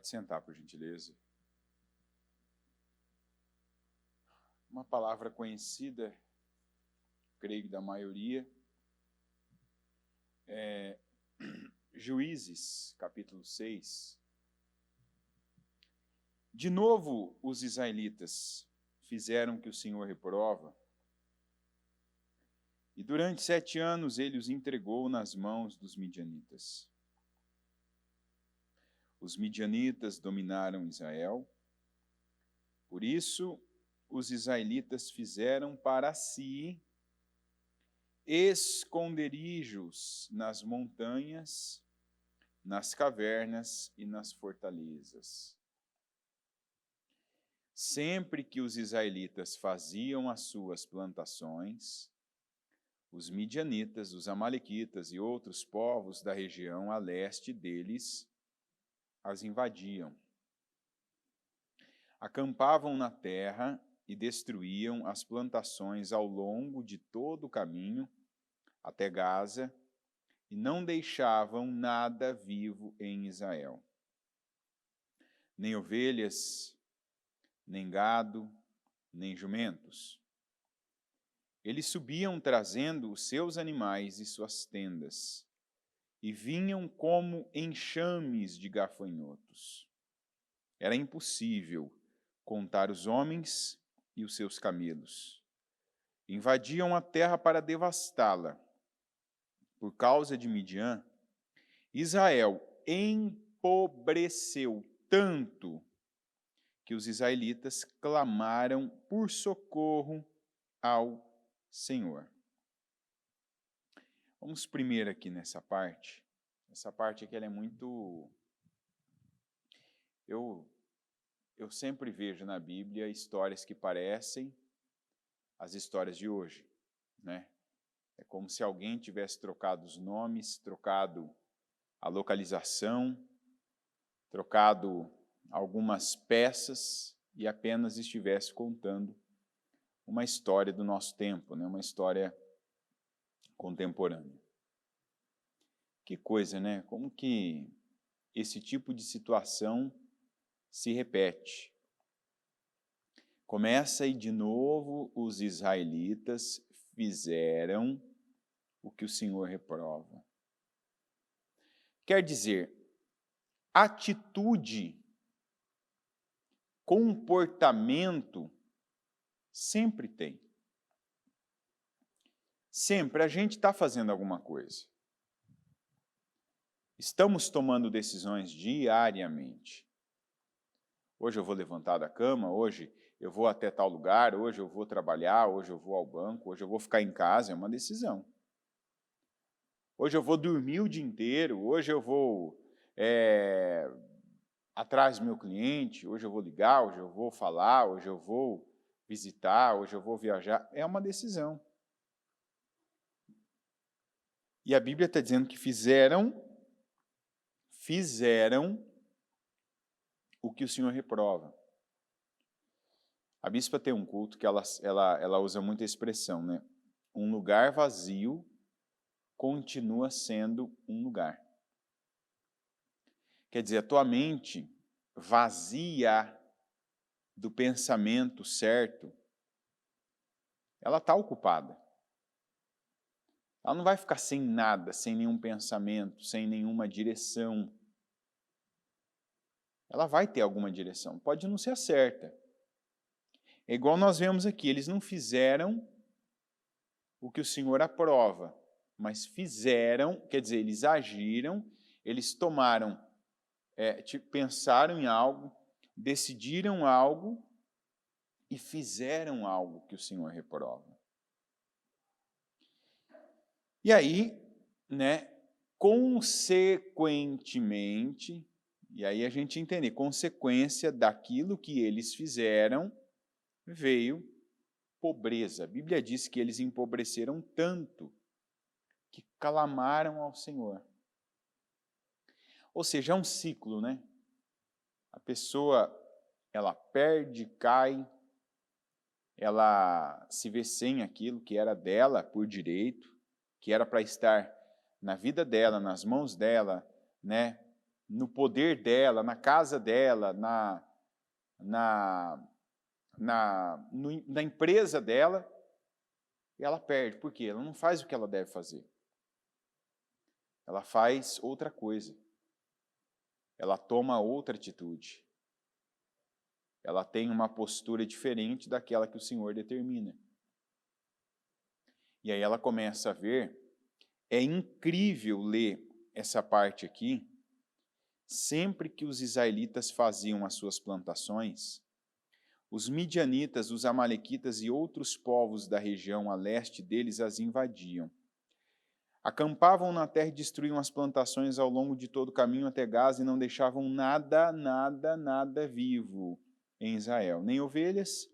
Pode sentar, por gentileza. Uma palavra conhecida, creio da maioria, é Juízes, capítulo 6. De novo, os israelitas fizeram o que o Senhor reprova, e durante 7 anos ele os entregou nas mãos dos midianitas. Os midianitas dominaram Israel, por isso os israelitas fizeram para si esconderijos nas montanhas, nas cavernas e nas fortalezas. Sempre que os israelitas faziam as suas plantações, os midianitas, os amalequitas e outros povos da região a leste deles as invadiam. Acampavam na terra e destruíam as plantações ao longo de todo o caminho até Gaza e não deixavam nada vivo em Israel. Nem ovelhas, nem gado, nem jumentos. Eles subiam trazendo os seus animais e suas tendas, e vinham como enxames de gafanhotos. Era impossível contar os homens e os seus camelos. Invadiam a terra para devastá-la. Por causa de Midian, Israel empobreceu tanto que os israelitas clamaram por socorro ao Senhor. Vamos primeiro aqui nessa parte. Essa parte aqui ela é muito... Eu sempre vejo na Bíblia histórias que parecem as histórias de hoje, né? É como se alguém tivesse trocado os nomes, trocado a localização, trocado algumas peças e apenas estivesse contando uma história do nosso tempo, né? Uma história contemporânea. Que coisa, né? Como que esse tipo de situação se repete. Começa e de novo os israelitas fizeram o que o Senhor reprova. Quer dizer, atitude, comportamento, sempre tem. Sempre a gente está fazendo alguma coisa. Estamos tomando decisões diariamente. Hoje eu vou levantar da cama, hoje eu vou até tal lugar, hoje eu vou trabalhar, hoje eu vou ao banco, hoje eu vou ficar em casa, é uma decisão. Hoje eu vou dormir o dia inteiro, hoje eu vou atrás do meu cliente, hoje eu vou ligar, hoje eu vou falar, hoje eu vou visitar, hoje eu vou viajar. É uma decisão. E a Bíblia está dizendo que fizeram o que o Senhor reprova. A bispa tem um culto que ela usa muita expressão, né? Um lugar vazio continua sendo um lugar. Quer dizer, a tua mente vazia do pensamento certo, ela está ocupada. Ela não vai ficar sem nada, sem nenhum pensamento, sem nenhuma direção. Ela vai ter alguma direção, pode não ser a certa. É igual nós vemos aqui, eles não fizeram o que o Senhor aprova, mas fizeram, quer dizer, eles agiram, eles tomaram, pensaram em algo, decidiram algo e fizeram algo que o Senhor reprova. E aí, né, consequentemente, e aí a gente entende, consequência daquilo que eles fizeram, veio pobreza. A Bíblia diz que eles empobreceram tanto que clamaram ao Senhor. Ou seja, é um ciclo, né? A pessoa, ela perde, cai, ela se vê sem aquilo que era dela por direito, que era para estar na vida dela, nas mãos dela, né? no poder dela, na casa dela, na empresa dela, e ela perde. Por quê? Ela não faz o que ela deve fazer. Ela faz outra coisa. Ela toma outra atitude. Ela tem uma postura diferente daquela que o Senhor determina. E aí ela começa a ver, é incrível ler essa parte aqui, sempre que os israelitas faziam as suas plantações, os midianitas, os amalequitas e outros povos da região a leste deles as invadiam. Acampavam na terra e destruíam as plantações ao longo de todo o caminho até Gaza e não deixavam nada vivo em Israel. Nem ovelhas,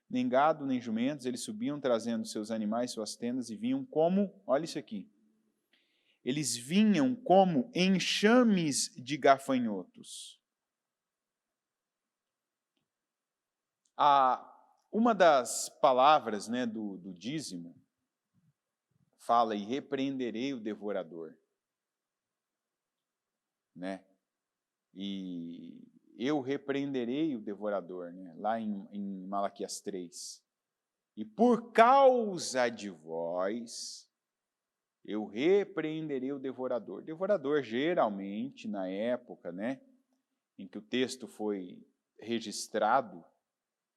nem gado, nem jumentos. Eles subiam trazendo seus animais, suas tendas e vinham como, olha isso aqui, eles vinham como enxames de gafanhotos. Uma das palavras, né, do dízimo fala, e repreenderei o devorador. Né? E eu repreenderei o devorador, né? Lá em Malaquias 3. E por causa de vós, eu repreenderei o devorador. Devorador, geralmente, na época, né, em que o texto foi registrado,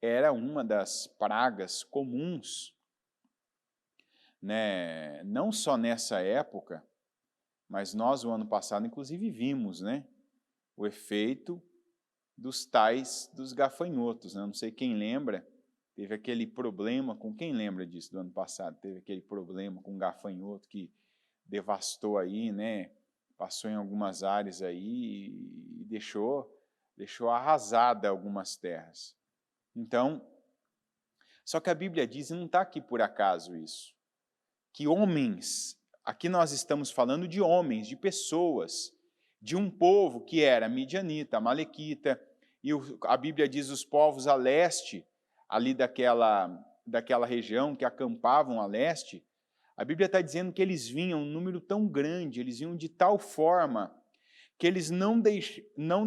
era uma das pragas comuns, né, não só nessa época, mas nós, o ano passado, inclusive, vimos, né, o efeito dos gafanhotos. Né? Não sei quem lembra, teve aquele problema com... Quem lembra disso do ano passado? Teve aquele problema com um gafanhoto que devastou aí, né? Passou em algumas áreas aí e deixou arrasada algumas terras. Então, só que a Bíblia diz, e não está aqui por acaso isso, que homens, aqui nós estamos falando de homens, de pessoas, de um povo que era midianita, amalequita, e a Bíblia diz os povos a leste, ali daquela região, que acampavam a leste, a Bíblia está dizendo que eles vinham um número tão grande, eles vinham de tal forma, que eles não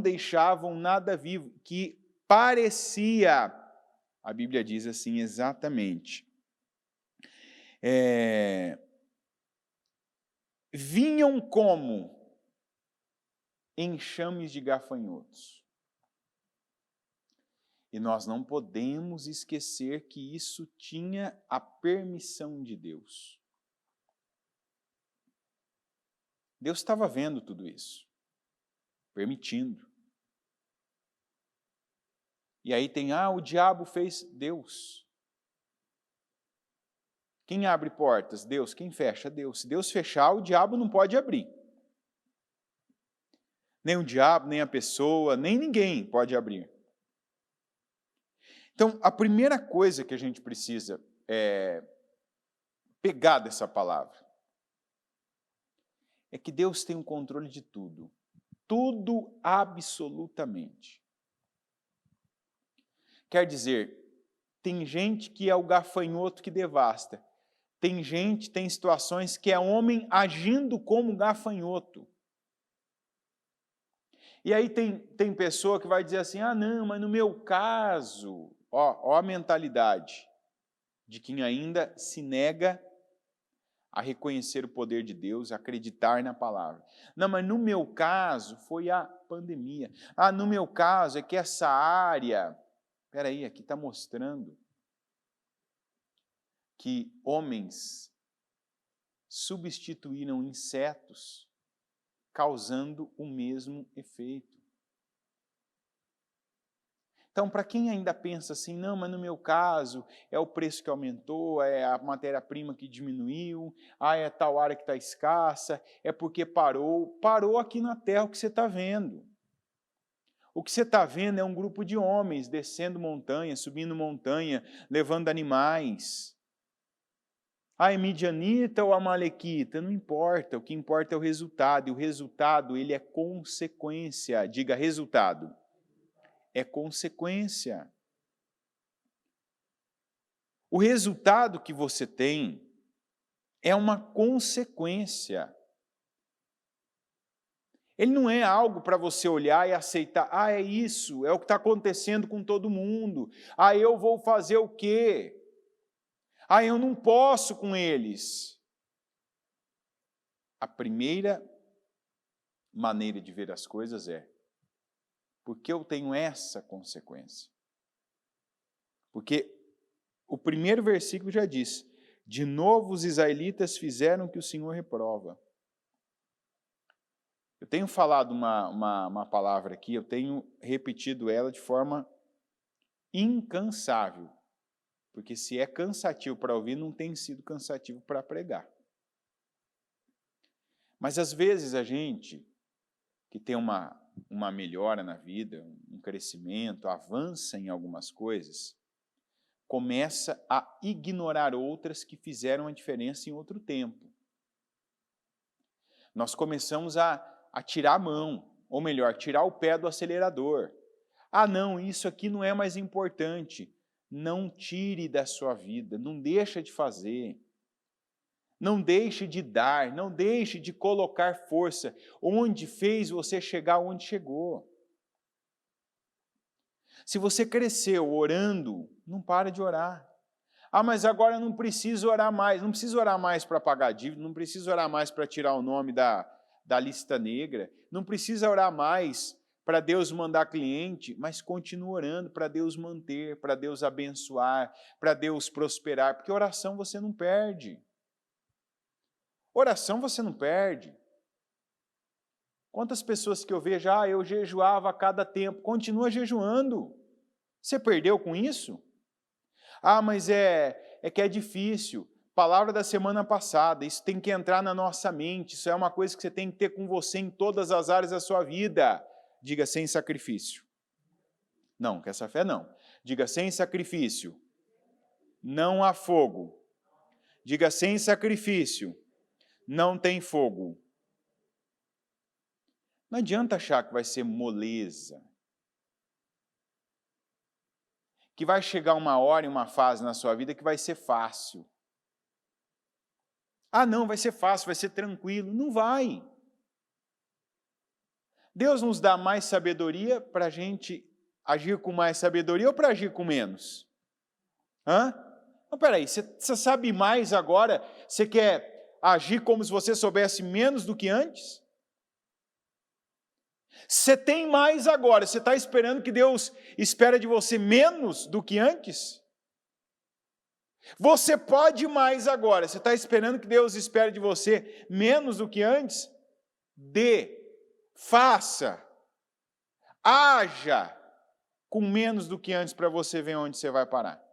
deixavam nada vivo, que parecia, a Bíblia diz assim exatamente, vinham como enxames de gafanhotos. E nós não podemos esquecer que isso tinha a permissão de Deus. Deus estava vendo tudo isso, permitindo. E aí tem, o diabo fez, Deus. Quem abre portas? Deus. Quem fecha? Deus. Se Deus fechar, o diabo não pode abrir. Nem o diabo, nem a pessoa, nem ninguém pode abrir. Então, a primeira coisa que a gente precisa pegar dessa palavra é que Deus tem o controle de tudo. Tudo absolutamente. Quer dizer, tem gente que é o gafanhoto que devasta. Tem situações que é homem agindo como gafanhoto. E aí tem pessoa que vai dizer assim, não, mas no meu caso, ó a mentalidade de quem ainda se nega a reconhecer o poder de Deus, a acreditar na palavra. Não, mas no meu caso foi a pandemia. No meu caso é que essa área... Espera aí, aqui está mostrando que homens substituíram insetos, causando o mesmo efeito. Então, para quem ainda pensa assim, não, mas no meu caso, é o preço que aumentou, é a matéria-prima que diminuiu, é tal área que está escassa, é porque parou aqui na terra o que você está vendo. O que você está vendo é um grupo de homens descendo montanha, subindo montanha, levando animais. É midianita ou amalequita? Não importa, o que importa é o resultado, e o resultado ele é consequência. Diga resultado. É consequência. O resultado que você tem é uma consequência. Ele não é algo para você olhar e aceitar, ah, é isso, é o que está acontecendo com todo mundo, ah, eu vou fazer o quê? Ah, eu não posso com eles. A primeira maneira de ver as coisas é, porque eu tenho essa consequência? Porque o primeiro versículo já diz, de novo os israelitas fizeram o que o Senhor reprova. Eu tenho falado uma palavra aqui, eu tenho repetido ela de forma incansável, porque se é cansativo para ouvir, não tem sido cansativo para pregar. Mas às vezes a gente, que tem uma melhora na vida, um crescimento, avança em algumas coisas, começa a ignorar outras que fizeram a diferença em outro tempo. Nós começamos a tirar a mão, ou melhor, tirar o pé do acelerador. Ah, não, isso aqui não é mais importante. Não tire da sua vida, não deixa de fazer. Não deixe de dar, não deixe de colocar força onde fez você chegar onde chegou. Se você cresceu orando, não para de orar. Ah, mas agora eu não preciso orar mais. Não preciso orar mais para pagar dívida, não preciso orar mais para tirar o nome da lista negra, não precisa orar mais para Deus mandar cliente, mas continua orando para Deus manter, para Deus abençoar, para Deus prosperar, porque oração você não perde. Oração você não perde. Quantas pessoas que eu vejo, eu jejuava a cada tempo, continua jejuando. Você perdeu com isso? Ah, mas é que é difícil. Palavra da semana passada, isso tem que entrar na nossa mente, isso é uma coisa que você tem que ter com você em todas as áreas da sua vida. Diga sem sacrifício. Não, com essa fé não. Diga sem sacrifício. Não há fogo. Diga sem sacrifício. Não tem fogo. Não adianta achar que vai ser moleza. Que vai chegar uma hora e uma fase na sua vida que vai ser fácil. Ah, não, vai ser fácil, vai ser tranquilo. Não vai. Deus nos dá mais sabedoria para a gente agir com mais sabedoria ou para agir com menos? Não, peraí, você sabe mais agora? Você quer agir como se você soubesse menos do que antes? Você tem mais agora, você está esperando que Deus espera de você menos do que antes? Você pode mais agora, você está esperando que Deus espere de você menos do que antes? Faça, haja com menos do que antes para você ver onde você vai parar.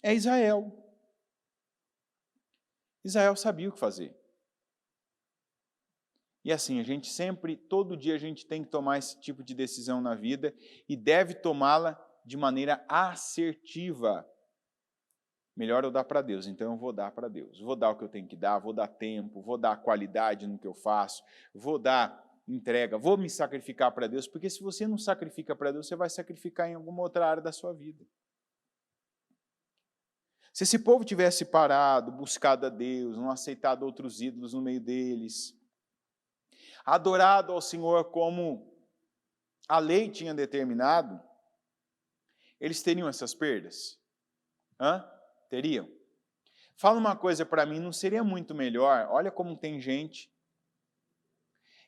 É Israel. Israel sabia o que fazer. E assim, a gente sempre, todo dia a gente tem que tomar esse tipo de decisão na vida e deve tomá-la de maneira assertiva. Melhor eu dar para Deus, então eu vou dar para Deus. Vou dar o que eu tenho que dar, vou dar tempo, vou dar qualidade no que eu faço, vou dar entrega, vou me sacrificar para Deus, porque se você não sacrifica para Deus, você vai sacrificar em alguma outra área da sua vida. Se esse povo tivesse parado, buscado a Deus, não aceitado outros ídolos no meio deles, adorado ao Senhor como a lei tinha determinado, eles teriam essas perdas? Teriam? Fala uma coisa para mim, não seria muito melhor? Olha como tem gente,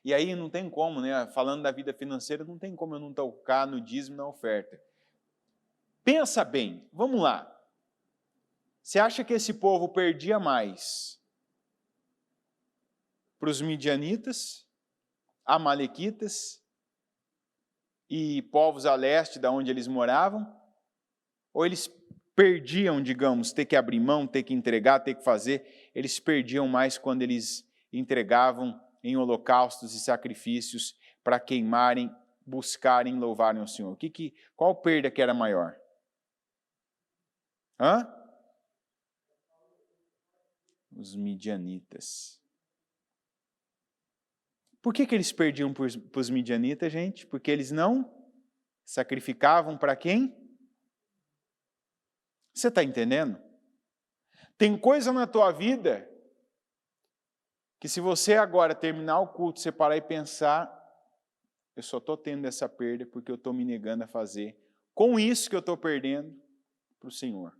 e aí não tem como, né? Falando da vida financeira, não tem como eu não tocar no dízimo e na oferta. Pensa bem, vamos lá. Você acha que esse povo perdia mais para os midianitas, amalequitas e povos a leste da onde eles moravam? Ou eles perdiam, digamos, ter que abrir mão, ter que entregar, ter que fazer? Eles perdiam mais quando eles entregavam em holocaustos e sacrifícios para queimarem, buscarem, louvarem o Senhor. Qual perda que era maior? Os midianitas. Por que eles perdiam para os midianitas, gente? Porque eles não sacrificavam para quem? Você está entendendo? Tem coisa na tua vida que se você agora terminar o culto, você parar e pensar, eu só estou tendo essa perda porque eu estou me negando a fazer, com isso que eu estou perdendo, para o Senhor.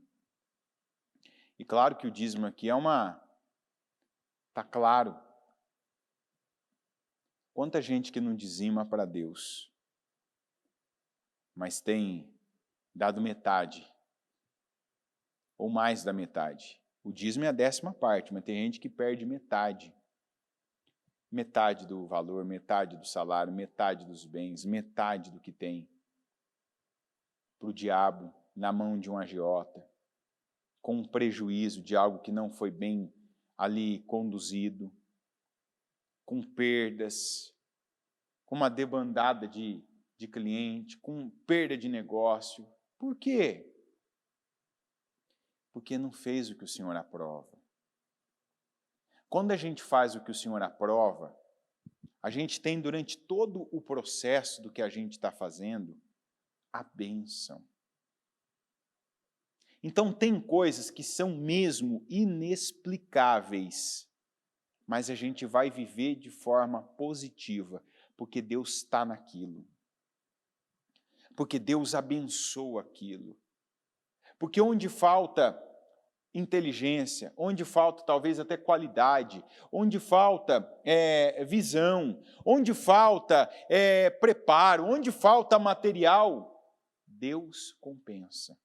E claro que o dízimo aqui está claro. Quanta gente que não dizima para Deus, mas tem dado metade, ou mais da metade. O dízimo é a 10ª parte, mas tem gente que perde metade. Metade do valor, metade do salário, metade dos bens, metade do que tem. Para o diabo, na mão de um agiota, com um prejuízo de algo que não foi bem ali conduzido, com perdas, com uma debandada de cliente, com perda de negócio. Por quê? Porque não fez o que o Senhor aprova. Quando a gente faz o que o Senhor aprova, a gente tem durante todo o processo do que a gente está fazendo, a bênção. Então tem coisas que são mesmo inexplicáveis, mas a gente vai viver de forma positiva, porque Deus está naquilo. Porque Deus abençoa aquilo. Porque onde falta inteligência, onde falta talvez até qualidade, onde falta visão, onde falta preparo, onde falta material, Deus compensa.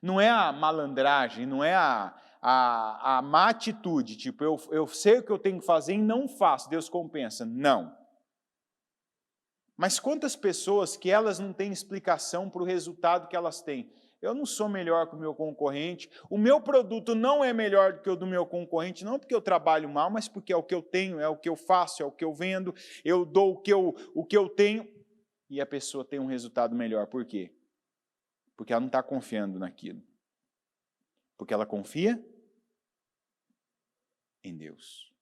Não é a malandragem, não é a má atitude, tipo, eu sei o que eu tenho que fazer e não faço, Deus compensa. Não. Mas quantas pessoas que elas não têm explicação para o resultado que elas têm? Eu não sou melhor que o meu concorrente, o meu produto não é melhor do que o do meu concorrente, não porque eu trabalho mal, mas porque é o que eu tenho, é o que eu faço, é o que eu vendo, eu dou o que eu tenho, e a pessoa tem um resultado melhor. Por quê? Porque ela não está confiando naquilo. Porque ela confia em Deus.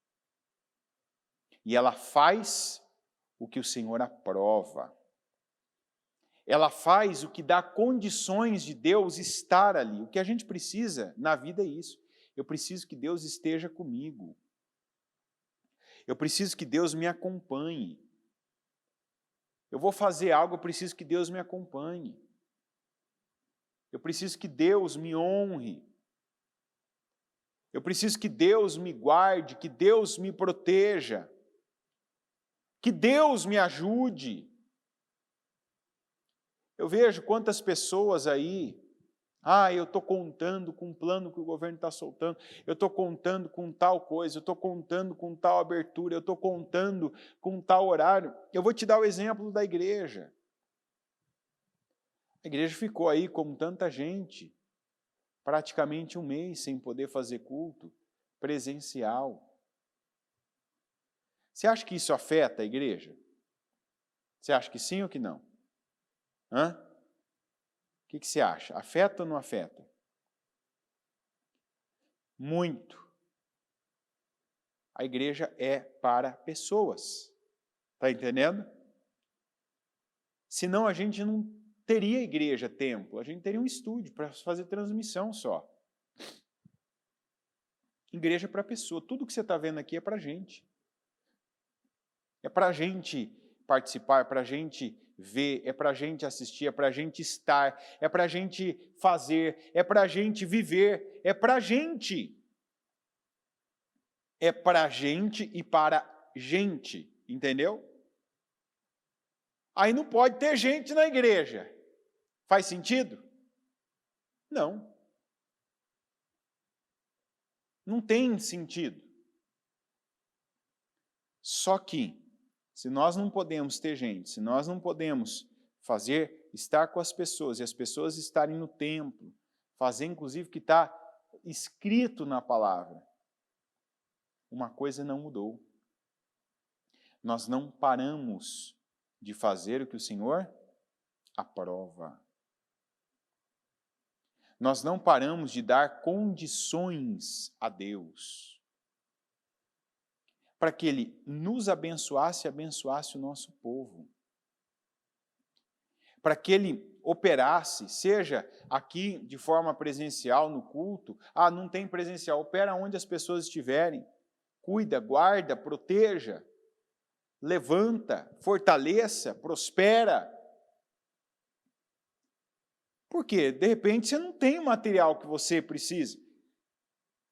E ela faz o que o Senhor aprova. Ela faz o que dá condições de Deus estar ali. O que a gente precisa na vida é isso. Eu preciso que Deus esteja comigo. Eu preciso que Deus me acompanhe. Eu vou fazer algo, eu preciso que Deus me acompanhe. Eu preciso que Deus me honre. Eu preciso que Deus me guarde, que Deus me proteja. Que Deus me ajude. Eu vejo quantas pessoas aí, eu estou contando com um plano que o governo está soltando, eu estou contando com tal coisa, eu estou contando com tal abertura, eu estou contando com tal horário. Eu vou te dar o exemplo da igreja. A igreja ficou aí, como tanta gente, praticamente um mês sem poder fazer culto presencial. Você acha que isso afeta a igreja? Você acha que sim ou que não? O que você acha? Afeta ou não afeta? Muito. A igreja é para pessoas. Está entendendo? Senão a gente não teria igreja, templo. A gente teria um estúdio para fazer transmissão só. Igreja para pessoa. Tudo que você está vendo aqui é para a gente. É para a gente participar, é para a gente ver, é para a gente assistir, é para a gente estar, é para a gente fazer, é para a gente viver, é para a gente. É para a gente e para gente, entendeu? Aí não pode ter gente na igreja. Faz sentido? Não. Não tem sentido. Só que, se nós não podemos ter gente, se nós não podemos estar com as pessoas, e as pessoas estarem no templo, fazer inclusive o que está escrito na palavra, uma coisa não mudou. Nós não paramos de fazer o que o Senhor aprova. Nós não paramos de dar condições a Deus para que Ele nos abençoasse e abençoasse o nosso povo. Para que Ele operasse, seja aqui de forma presencial no culto, não tem presencial, opera onde as pessoas estiverem. cuida, guarda, proteja, levanta, fortaleça, prospera. Por quê? De repente você não tem o material que você precisa.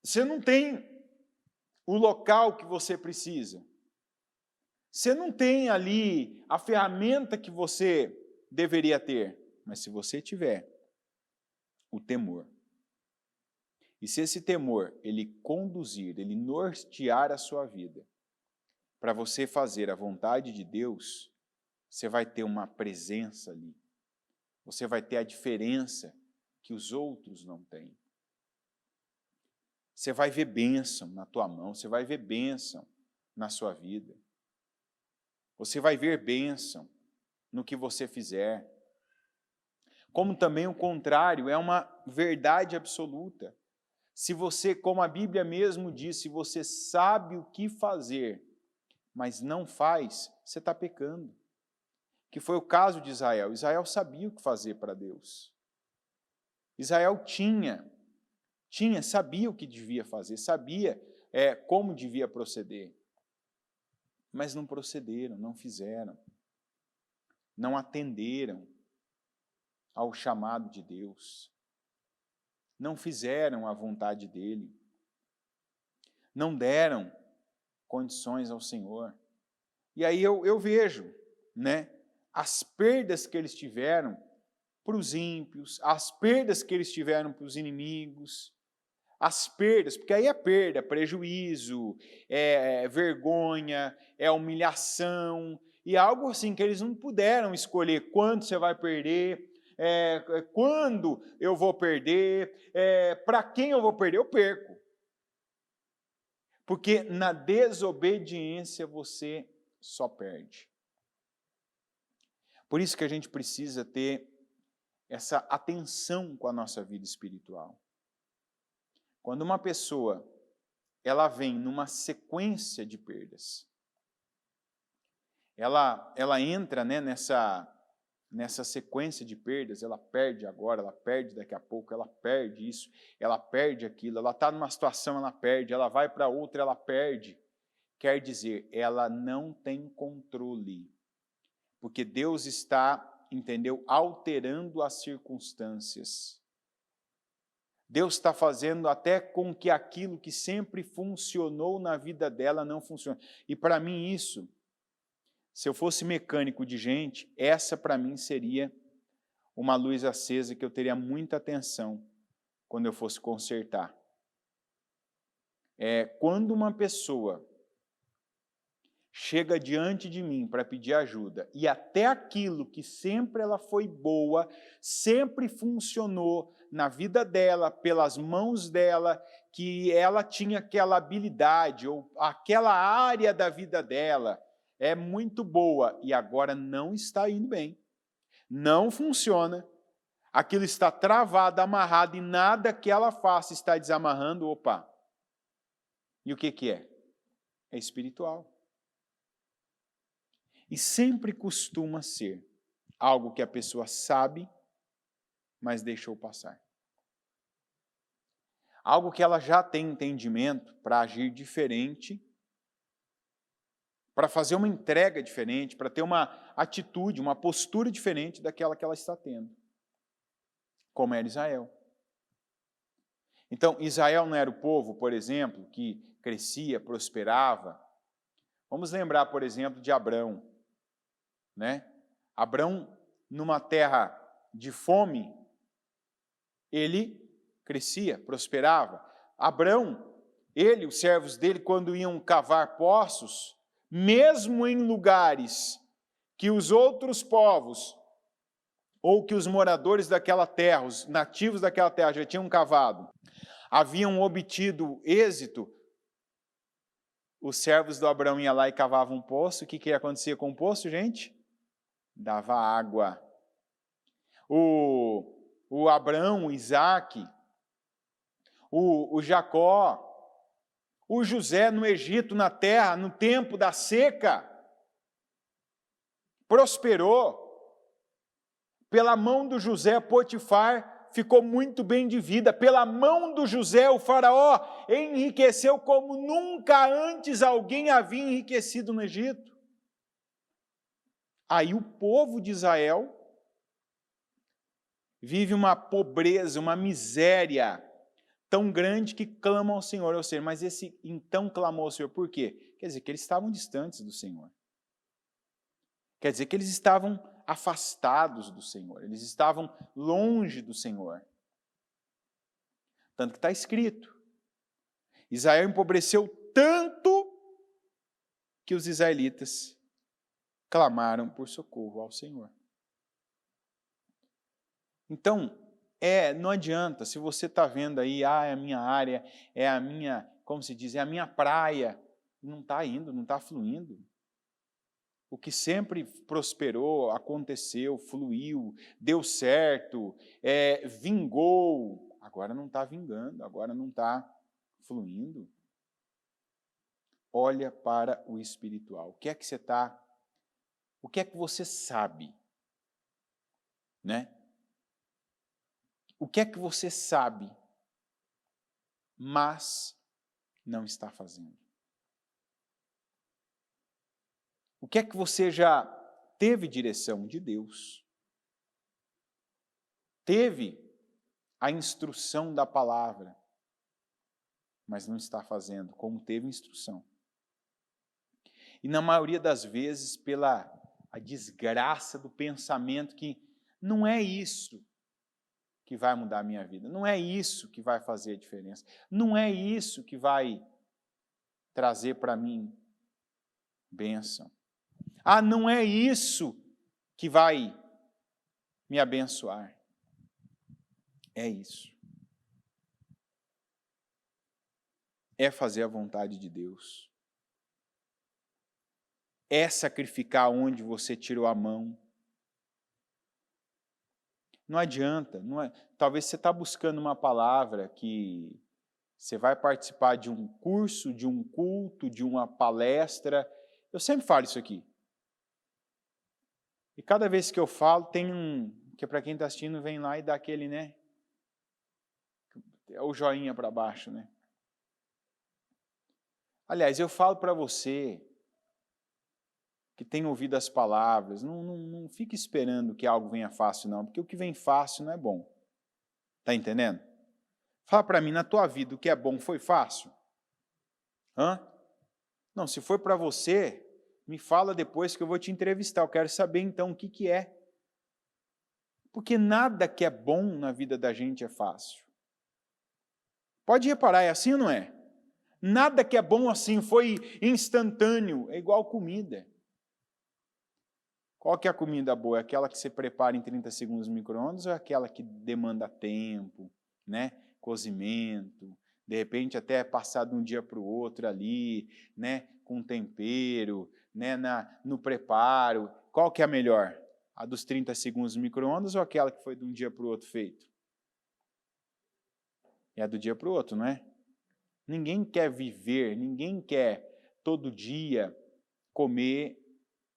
Você não tem o local que você precisa. Você não tem ali a ferramenta que você deveria ter. Mas se você tiver o temor, e se esse temor, ele conduzir, ele nortear a sua vida, para você fazer a vontade de Deus, você vai ter uma presença ali. Você vai ter a diferença que os outros não têm. Você vai ver bênção na tua mão, você vai ver bênção na sua vida. Você vai ver bênção no que você fizer. Como também o contrário, é uma verdade absoluta. Se você, como a Bíblia mesmo diz, se você sabe o que fazer, mas não faz, você está pecando. Que foi o caso de Israel. Israel sabia o que fazer para Deus. Israel sabia o que devia fazer, sabia como devia proceder. Mas não procederam, não fizeram, não atenderam ao chamado de Deus, não fizeram a vontade dele, não deram condições ao Senhor. E aí eu vejo, as perdas que eles tiveram para os ímpios, as perdas que eles tiveram para os inimigos, as perdas, porque aí é perda, prejuízo, é vergonha, é humilhação, e algo assim que eles não puderam escolher quando você vai perder, quando eu vou perder, para quem eu vou perder, eu perco. Porque na desobediência você só perde. Por isso que a gente precisa ter essa atenção com a nossa vida espiritual. Quando uma pessoa ela vem numa sequência de perdas, ela entra nessa sequência de perdas, ela perde agora, ela perde daqui a pouco, ela perde isso, ela perde aquilo, ela está numa situação, ela perde, ela vai para outra, ela perde. Quer dizer, ela não tem controle, porque Deus está, alterando as circunstâncias. Deus está fazendo até com que aquilo que sempre funcionou na vida dela não funcione. E para mim isso, se eu fosse mecânico de gente, essa para mim seria uma luz acesa que eu teria muita atenção quando eu fosse consertar. Quando uma pessoa chega diante de mim para pedir ajuda e até aquilo que sempre ela foi boa, sempre funcionou na vida dela, pelas mãos dela, que ela tinha aquela habilidade ou aquela área da vida dela é muito boa e agora não está indo bem, não funciona, aquilo está travado, amarrado e nada que ela faça está desamarrando, opa. E o que é? É espiritual. E sempre costuma ser algo que a pessoa sabe, mas deixou passar. Algo que ela já tem entendimento para agir diferente, para fazer uma entrega diferente, para ter uma atitude, uma postura diferente daquela que ela está tendo. Como era Israel. Então, Israel não era o povo, por exemplo, que crescia, prosperava. Vamos lembrar, por exemplo, de Abrão. Abrão, numa terra de fome, ele crescia, prosperava. Abrão, ele, os servos dele, quando iam cavar poços, mesmo em lugares que os outros povos, ou que os moradores daquela terra, os nativos daquela terra já tinham cavado, haviam obtido êxito, os servos do Abrão iam lá e cavavam um poço. O que acontecia com o poço, gente? Dava água. O Abrão, o Isaac, o Jacó, o José no Egito, na terra, no tempo da seca, prosperou. Pela mão do José, Potifar ficou muito bem de vida. Pela mão do José, o faraó enriqueceu como nunca antes alguém havia enriquecido no Egito. Aí o povo de Israel vive uma pobreza, uma miséria tão grande que clamam ao Senhor. Ou seja, mas esse então clamou ao Senhor, por quê? Quer dizer que eles estavam distantes do Senhor. Quer dizer que eles estavam afastados do Senhor, eles estavam longe do Senhor. Tanto que está escrito, Israel empobreceu tanto que os israelitas clamaram por socorro ao Senhor. Então, não adianta, se você está vendo aí, é a minha área, é a minha, como se diz, é a minha praia, não está indo, não está fluindo. O que sempre prosperou, aconteceu, fluiu, deu certo, vingou, agora não está vingando, agora não está fluindo. Olha para o espiritual. O que é que você sabe? Né? O que é que você sabe, mas não está fazendo? O que é que você já teve direção de Deus? Teve a instrução da palavra, mas não está fazendo como teve instrução. E na maioria das vezes, pela a desgraça do pensamento que não é isso que vai mudar a minha vida, não é isso que vai fazer a diferença, não é isso que vai trazer para mim bênção. Não é isso que vai me abençoar. É isso. É fazer a vontade de Deus. É sacrificar onde você tirou a mão. Não adianta. Talvez você está buscando uma palavra que você vai participar de um curso, de um culto, de uma palestra. Eu sempre falo isso aqui. E cada vez que eu falo, tem que para quem está assistindo, vem lá e dá aquele, né? É o joinha para baixo, né? Aliás, eu falo para você que tem ouvido as palavras, não fique esperando que algo venha fácil, não, porque o que vem fácil não é bom. Está entendendo? Fala para mim, na tua vida, o que é bom foi fácil? Não, se for para você, me fala depois que eu vou te entrevistar. Eu quero saber então o que é. Porque nada que é bom na vida da gente é fácil. Pode reparar, é assim ou não é? Nada que é bom assim foi instantâneo, é igual comida. Qual que é a comida boa? É aquela que você prepara em 30 segundos no micro-ondas ou é aquela que demanda tempo, né? Cozimento, de repente até passar de um dia para o outro ali, né? Com tempero, né? No preparo. Qual que é a melhor? A dos 30 segundos no micro-ondas ou aquela que foi de um dia para o outro feito? É a do dia para o outro, não é? Ninguém quer viver, ninguém quer todo dia comer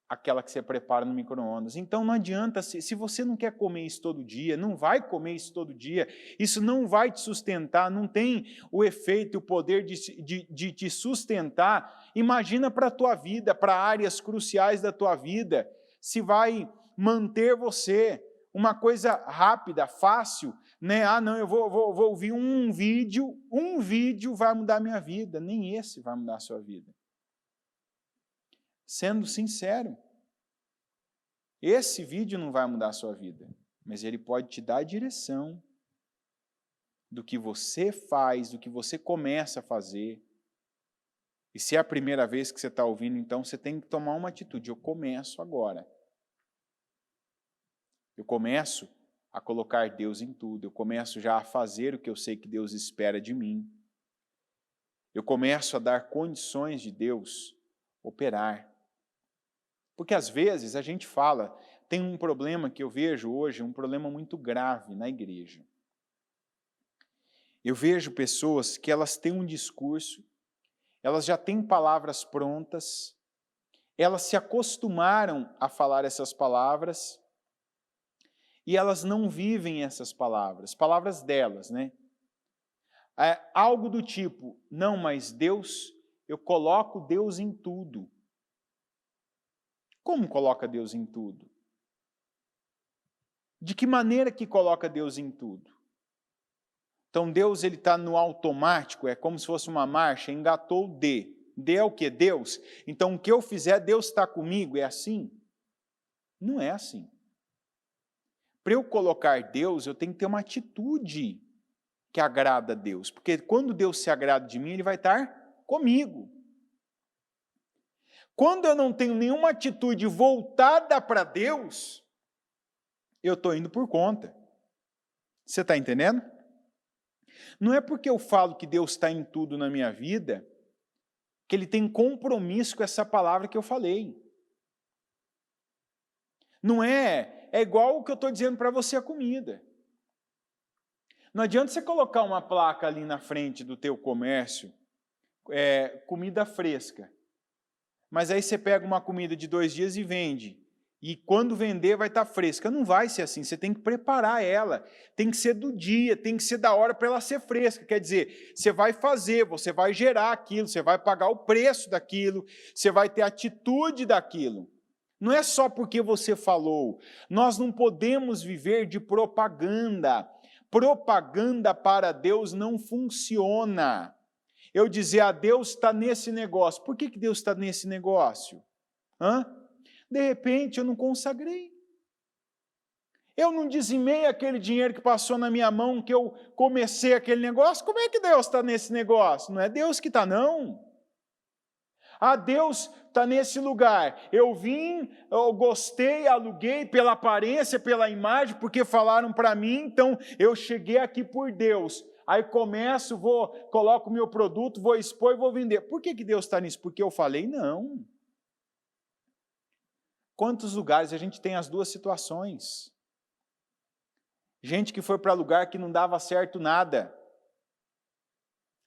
aquela que você prepara no micro-ondas. Então não adianta, se você não quer comer isso todo dia, não vai comer isso todo dia, isso não vai te sustentar, não tem o efeito, o poder de te sustentar. Imagina para a tua vida, para áreas cruciais da tua vida, se vai manter você uma coisa rápida, fácil, né? Não, eu vou ouvir um vídeo vai mudar a minha vida, nem esse vai mudar a sua vida. Sendo sincero, esse vídeo não vai mudar a sua vida, mas ele pode te dar a direção do que você faz, do que você começa a fazer. E se é a primeira vez que você está ouvindo, então você tem que tomar uma atitude. Eu começo agora. Eu começo a colocar Deus em tudo. Eu começo já a fazer o que eu sei que Deus espera de mim. Eu começo a dar condições de Deus operar. Porque às vezes a gente fala, tem um problema que eu vejo hoje, um problema muito grave na igreja. Eu vejo pessoas que elas têm um discurso, elas já têm palavras prontas, elas se acostumaram a falar essas palavras, e elas não vivem essas palavras delas, né? Algo do tipo, não, mas Deus, eu coloco Deus em tudo. Como coloca Deus em tudo? De que maneira que coloca Deus em tudo? Então Deus ele está no automático, é como se fosse uma marcha, engatou o D. D é o que? Deus. Então o que eu fizer, Deus está comigo, é assim? Não é assim. Para eu colocar Deus, eu tenho que ter uma atitude que agrada a Deus. Porque quando Deus se agrada de mim, Ele vai estar comigo. Quando eu não tenho nenhuma atitude voltada para Deus, eu estou indo por conta. Você está entendendo? Não é porque eu falo que Deus está em tudo na minha vida, que Ele tem compromisso com essa palavra que eu falei. Não é igual o que eu estou dizendo para você a comida. Não adianta você colocar uma placa ali na frente do teu comércio, comida fresca. Mas aí você pega uma comida de 2 dias e vende. E quando vender vai estar fresca. Não vai ser assim, você tem que preparar ela. Tem que ser do dia, tem que ser da hora para ela ser fresca. Quer dizer, você vai fazer, você vai gerar aquilo, você vai pagar o preço daquilo, você vai ter atitude daquilo. Não é só porque você falou. Nós não podemos viver de propaganda. Propaganda para Deus não funciona. Eu dizer a Deus está nesse negócio. Por que Deus está nesse negócio? De repente eu não consagrei. Eu não dizimei aquele dinheiro que passou na minha mão, que eu comecei aquele negócio. Como é que Deus está nesse negócio? Não é Deus que está, não. Deus está nesse lugar. Eu vim, eu gostei, aluguei pela aparência, pela imagem, porque falaram para mim, então eu cheguei aqui por Deus. Aí começo, coloco o meu produto, vou expor e vou vender. Por que Deus está nisso? Porque eu falei? Não. Quantos lugares a gente tem as duas situações? Gente que foi para lugar que não dava certo nada.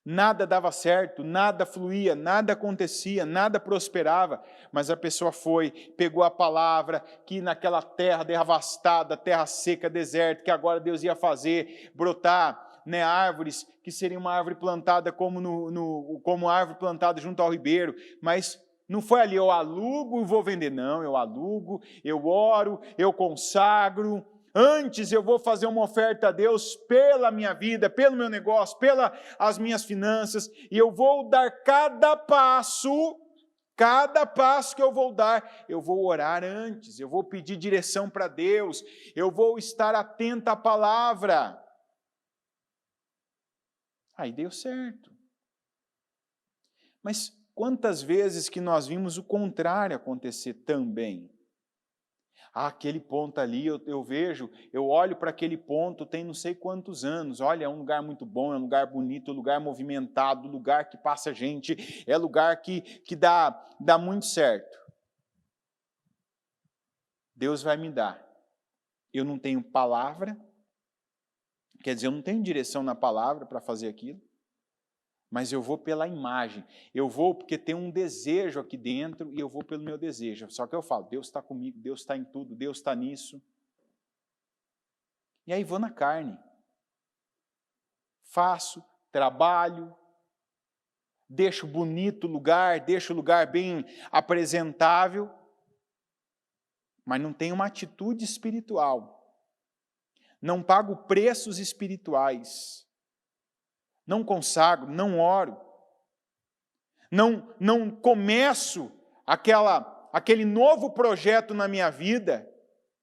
Nada dava certo, nada fluía, nada acontecia, nada prosperava, mas a pessoa foi, pegou a palavra, que naquela terra devastada, terra seca, deserta, que agora Deus ia fazer brotar, né, árvores, que seria uma árvore plantada como árvore plantada junto ao ribeiro, mas não foi ali, eu alugo e vou vender, não, eu alugo, eu oro, eu consagro. Antes eu vou fazer uma oferta a Deus pela minha vida, pelo meu negócio, pelas minhas finanças, e eu vou dar cada passo que eu vou dar, eu vou orar antes, eu vou pedir direção para Deus, eu vou estar atento à palavra. Aí deu certo. Mas quantas vezes que nós vimos o contrário acontecer também? Aquele ponto ali, eu vejo, eu olho para aquele ponto, tem não sei quantos anos, olha, é um lugar muito bom, é um lugar bonito, lugar movimentado, lugar que passa gente, é lugar que dá muito certo. Deus vai me dar. Eu não tenho palavra, quer dizer, eu não tenho direção na palavra para fazer aquilo, mas eu vou pela imagem, eu vou porque tem um desejo aqui dentro e eu vou pelo meu desejo. Só que eu falo, Deus está comigo, Deus está em tudo, Deus está nisso. E aí vou na carne. Faço, trabalho, deixo bonito o lugar, deixo o lugar bem apresentável, mas não tenho uma atitude espiritual. Não pago preços espirituais. Não consagro, não oro, não começo aquele novo projeto na minha vida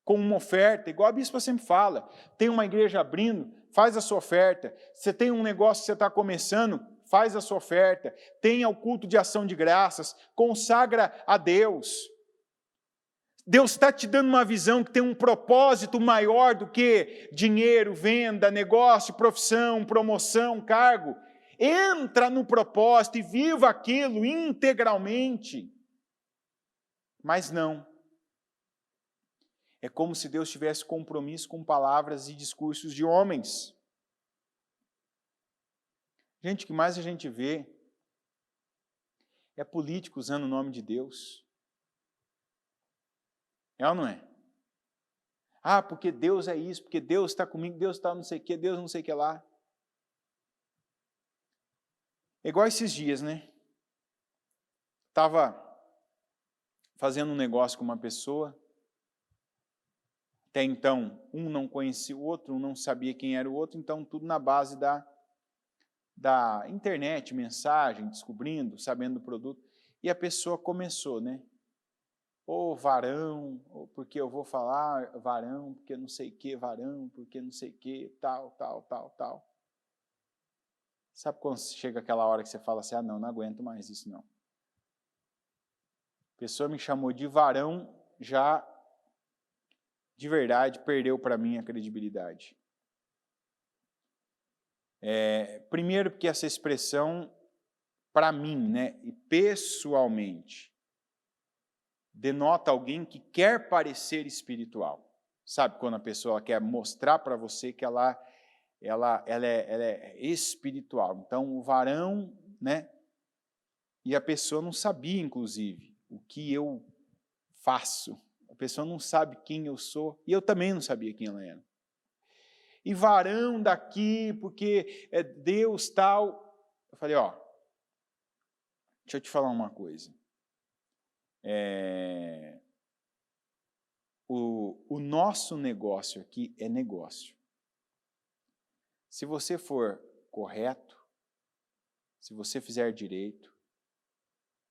com uma oferta, igual a bispa sempre fala, tem uma igreja abrindo, faz a sua oferta, você tem um negócio que você está começando, faz a sua oferta, tenha o culto de ação de graças, consagra a Deus. Deus está te dando uma visão que tem um propósito maior do que dinheiro, venda, negócio, profissão, promoção, cargo. Entra no propósito e viva aquilo integralmente. Mas não. É como se Deus tivesse compromisso com palavras e discursos de homens. Gente, o que mais a gente vê é político usando o nome de Deus. É ou não é? Ah, porque Deus é isso, porque Deus está comigo, Deus está não sei o que, Deus não sei o que lá. É igual esses dias, né? Estava fazendo um negócio com uma pessoa, até então um não conhecia o outro, um não sabia quem era o outro, então tudo na base da internet, mensagem, descobrindo, sabendo do produto. E a pessoa começou, né? Ou varão, ou porque eu vou falar varão, porque não sei o que, varão, porque não sei o que, tal, tal, tal, tal. Sabe quando chega aquela hora que você fala assim, não aguento mais isso não. A pessoa me chamou de varão, já de verdade perdeu para mim a credibilidade. Primeiro porque essa expressão, para mim, né, e pessoalmente, denota alguém que quer parecer espiritual. Sabe quando a pessoa quer mostrar para você que ela é espiritual. Então, o varão, né? E a pessoa não sabia, inclusive, o que eu faço. A pessoa não sabe quem eu sou, e eu também não sabia quem ela era. E varão daqui, porque é Deus tal. Eu falei, deixa eu te falar uma coisa. O nosso negócio aqui é negócio. Se você for correto, se você fizer direito,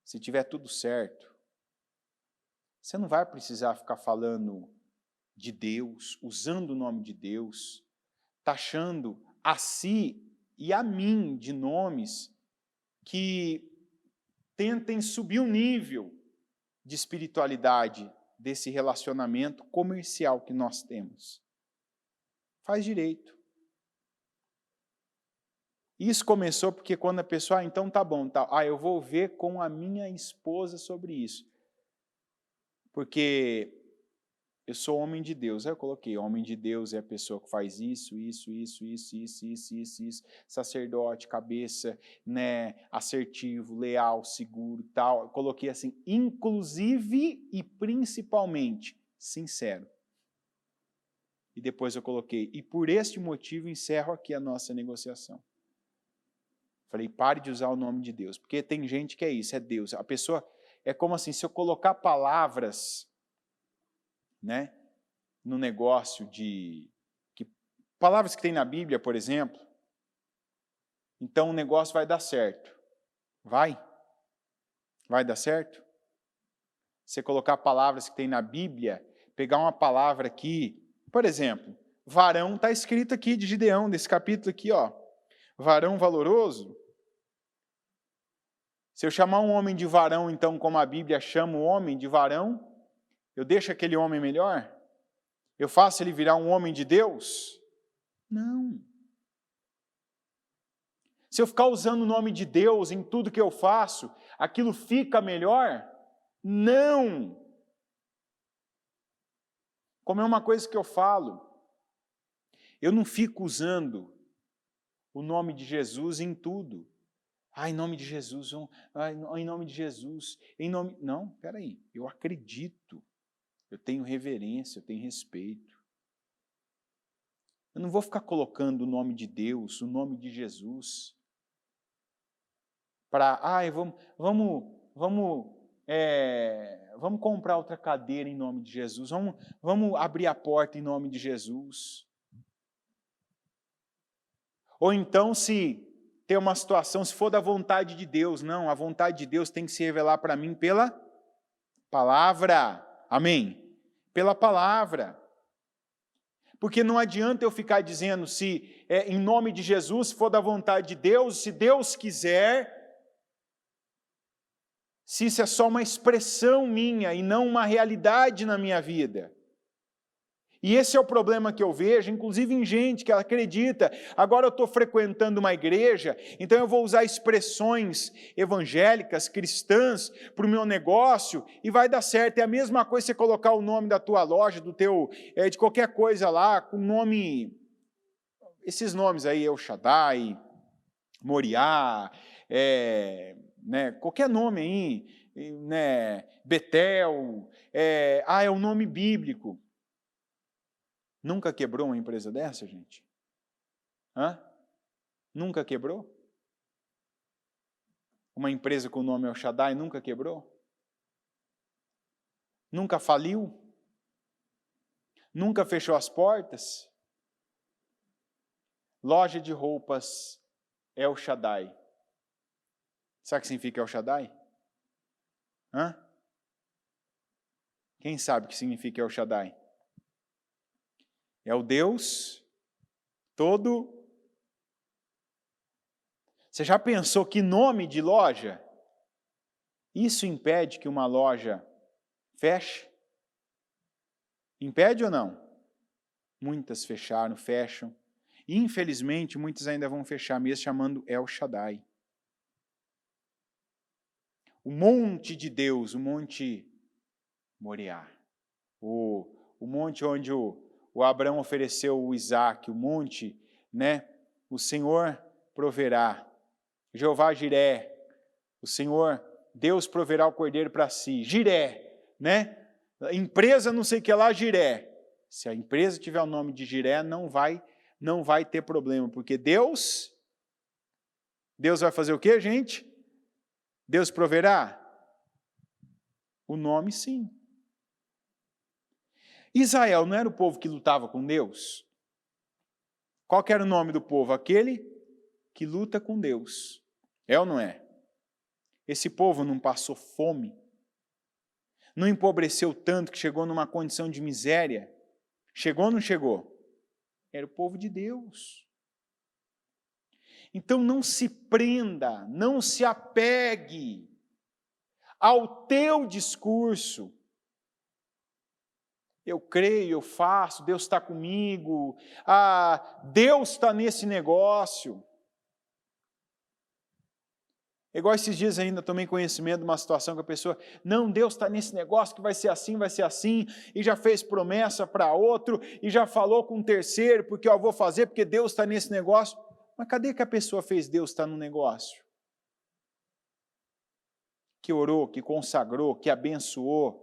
se tiver tudo certo, você não vai precisar ficar falando de Deus, usando o nome de Deus, taxando a si e a mim de nomes que tentem subir o nível de espiritualidade desse relacionamento comercial que nós temos. Faz direito. Isso começou porque quando a pessoa, então tá bom, tá, eu vou ver com a minha esposa sobre isso. Porque eu sou homem de Deus. Aí eu coloquei, homem de Deus é a pessoa que faz isso, sacerdote, cabeça, né, assertivo, leal, seguro, tal. Eu coloquei assim, inclusive e principalmente, sincero. E depois eu coloquei, e por este motivo encerro aqui a nossa negociação. Falei, pare de usar o nome de Deus, porque tem gente que é isso, é Deus. A pessoa, é como assim, se eu colocar palavras, né, no negócio palavras que tem na Bíblia, por exemplo, então o negócio vai dar certo. Vai? Vai dar certo? Você colocar palavras que tem na Bíblia, pegar uma palavra aqui, por exemplo, varão está escrito aqui de Gideão, desse capítulo aqui, varão valoroso. Se eu chamar um homem de varão, então, como a Bíblia chama o homem de varão, eu deixo aquele homem melhor? Eu faço ele virar um homem de Deus? Não. Se eu ficar usando o nome de Deus em tudo que eu faço, aquilo fica melhor? Não. Como é uma coisa que eu falo, eu não fico usando o nome de Jesus em tudo. Em nome de Jesus, em nome de Jesus, em nome... Não, peraí, eu acredito, eu tenho reverência, eu tenho respeito. Eu não vou ficar colocando o nome de Deus, o nome de Jesus, para, vamos comprar outra cadeira em nome de Jesus, vamos abrir a porta em nome de Jesus. Ou então, se tem uma situação, se for da vontade de Deus, não, a vontade de Deus tem que se revelar para mim pela palavra, amém? Pela palavra. Porque não adianta eu ficar dizendo se em nome de Jesus, se for da vontade de Deus, se Deus quiser, se isso é só uma expressão minha e não uma realidade na minha vida. E esse é o problema que eu vejo, inclusive em gente que acredita, agora eu estou frequentando uma igreja, então eu vou usar expressões evangélicas, cristãs, para o meu negócio, e vai dar certo. É a mesma coisa você colocar o nome da tua loja, de qualquer coisa lá, com nome, esses nomes aí, El Shaddai, Moriá, né, qualquer nome aí, né, Betel, é um nome bíblico. Nunca quebrou uma empresa dessa, gente? Hã? Nunca quebrou? Uma empresa com o nome El Shaddai nunca quebrou? Nunca faliu? Nunca fechou as portas? Loja de roupas El Shaddai. Sabe o que significa El Shaddai? Hã? Quem sabe o que significa El Shaddai? É o Deus todo. Você já pensou que nome de loja? Isso impede que uma loja feche? Impede ou não? Muitas fecharam, fecham. E, infelizmente, muitas ainda vão fechar, mesmo chamando El Shaddai. O monte de Deus, o monte Moriá. O monte onde o Abraão ofereceu o Isaac, o monte, né? O Senhor proverá. Jeová Jiré, o Senhor, Deus proverá o cordeiro para si. Jiré, né? Empresa não sei o que lá, Jiré. Se a empresa tiver o nome de Jiré, não vai ter problema, porque Deus vai fazer o quê, gente? Deus proverá? O nome, sim. Israel não era o povo que lutava com Deus? Qual que era o nome do povo? Aquele que luta com Deus. É ou não é? Esse povo não passou fome? Não empobreceu tanto que chegou numa condição de miséria? Chegou ou não chegou? Era o povo de Deus. Então não se prenda, não se apegue ao teu discurso. Eu creio, eu faço, Deus está comigo, Deus está nesse negócio. Igual esses dias ainda tomei conhecimento de uma situação que a pessoa, não, Deus está nesse negócio que vai ser assim, e já fez promessa para outro, e já falou com um terceiro, porque eu vou fazer, porque Deus está nesse negócio. Mas cadê que a pessoa fez Deus estar no negócio? Que orou, que consagrou, que abençoou,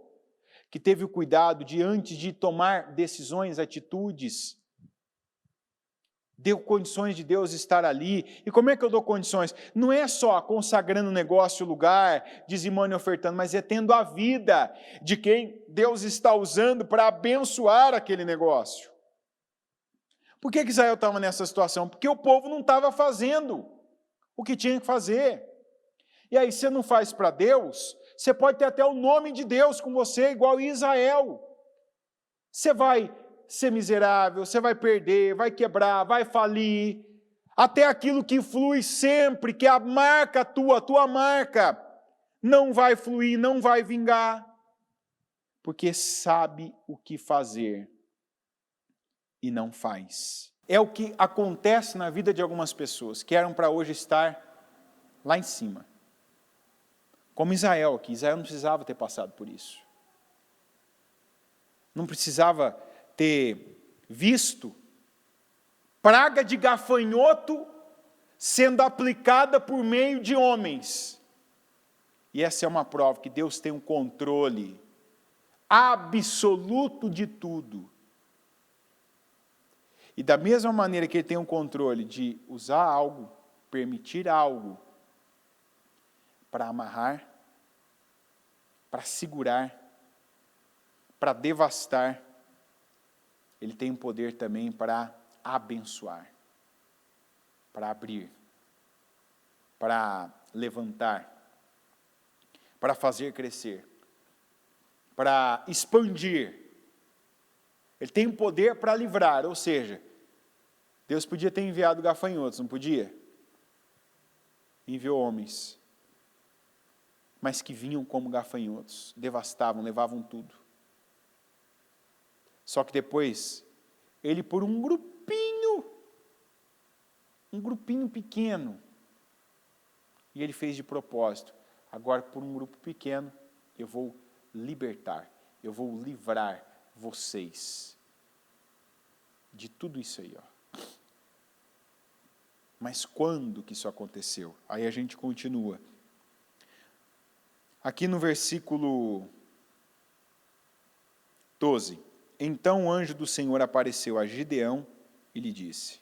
que teve o cuidado de, antes de tomar decisões, atitudes, deu condições de Deus estar ali. E como é que eu dou condições? Não é só consagrando o negócio, o lugar, dizimando e ofertando, mas é tendo a vida de quem Deus está usando para abençoar aquele negócio. Por que Israel estava nessa situação? Porque o povo não estava fazendo o que tinha que fazer. E aí você não faz para Deus, você pode ter até o nome de Deus com você, igual Israel. Você vai ser miserável, você vai perder, vai quebrar, vai falir. Até aquilo que flui sempre, que é a marca tua marca, não vai fluir, não vai vingar. Porque sabe o que fazer e não faz. É o que acontece na vida de algumas pessoas que eram para hoje estar lá em cima. Como Israel aqui. Israel não precisava ter passado por isso. Não precisava ter visto praga de gafanhoto sendo aplicada por meio de homens. E essa é uma prova que Deus tem um controle absoluto de tudo. E da mesma maneira que Ele tem um controle de usar algo, permitir algo, para amarrar, para segurar, para devastar, Ele tem um poder também para abençoar, para abrir, para levantar, para fazer crescer, para expandir. Ele tem um poder para livrar, ou seja, Deus podia ter enviado gafanhotos, não podia? Enviou homens, mas que vinham como gafanhotos, devastavam, levavam tudo. Só que depois, ele por um grupinho pequeno, e ele fez de propósito, agora por um grupo pequeno, eu vou libertar, eu vou livrar vocês de tudo isso aí, ó. Mas quando que isso aconteceu? Aí a gente continua. Aqui no versículo 12. Então o anjo do Senhor apareceu a Gideão e lhe disse: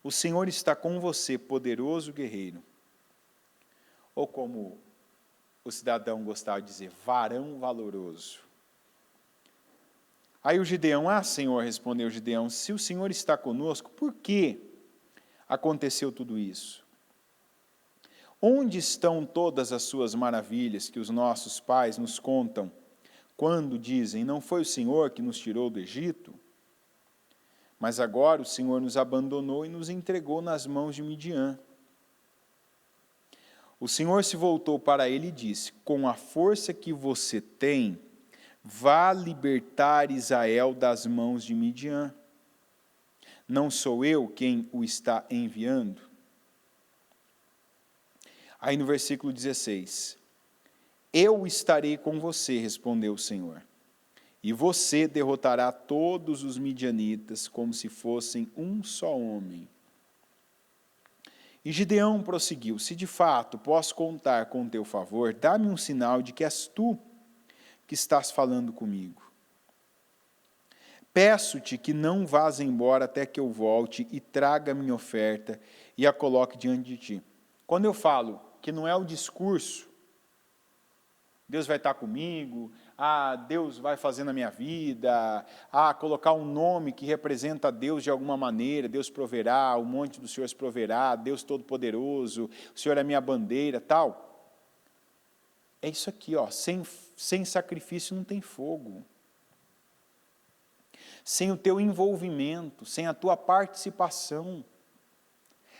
o Senhor está com você, poderoso guerreiro. Ou como o cidadão gostava de dizer, varão valoroso. Aí o Gideão, Senhor, respondeu Gideão, se o Senhor está conosco, por que aconteceu tudo isso? Onde estão todas as suas maravilhas que os nossos pais nos contam, quando dizem, não foi o Senhor que nos tirou do Egito? Mas agora o Senhor nos abandonou e nos entregou nas mãos de Midian. O Senhor se voltou para ele e disse, com a força que você tem, vá libertar Israel das mãos de Midian. Não sou eu quem o está enviando? Aí no versículo 16, eu estarei com você, respondeu o Senhor, e você derrotará todos os midianitas como se fossem um só homem. E Gideão prosseguiu, se de fato posso contar com teu favor, dá-me um sinal de que és tu que estás falando comigo. Peço-te que não vás embora até que eu volte e traga minha oferta e a coloque diante de ti. Quando eu falo que não é o discurso, Deus vai estar comigo, Deus vai fazer na minha vida, colocar um nome que representa Deus de alguma maneira, Deus proverá, o monte do Senhor se proverá, Deus Todo-Poderoso, o Senhor é minha bandeira, tal. É isso aqui, sem sacrifício não tem fogo. Sem o teu envolvimento, sem a tua participação,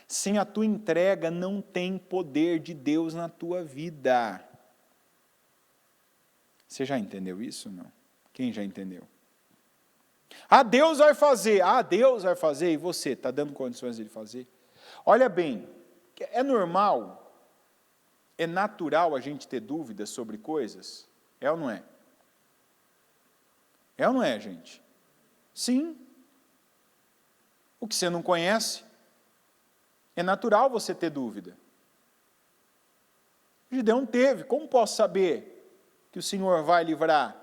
sem a tua entrega, não tem poder de Deus na tua vida. Você já entendeu isso ou não? Quem já entendeu? Deus vai fazer. Deus vai fazer. E você, está dando condições de ele fazer? Olha bem, é normal, é natural a gente ter dúvidas sobre coisas? É ou não é? É ou não é, gente? Sim. O que você não conhece, é natural você ter dúvida. Gideão teve. Como posso saber que o Senhor vai livrar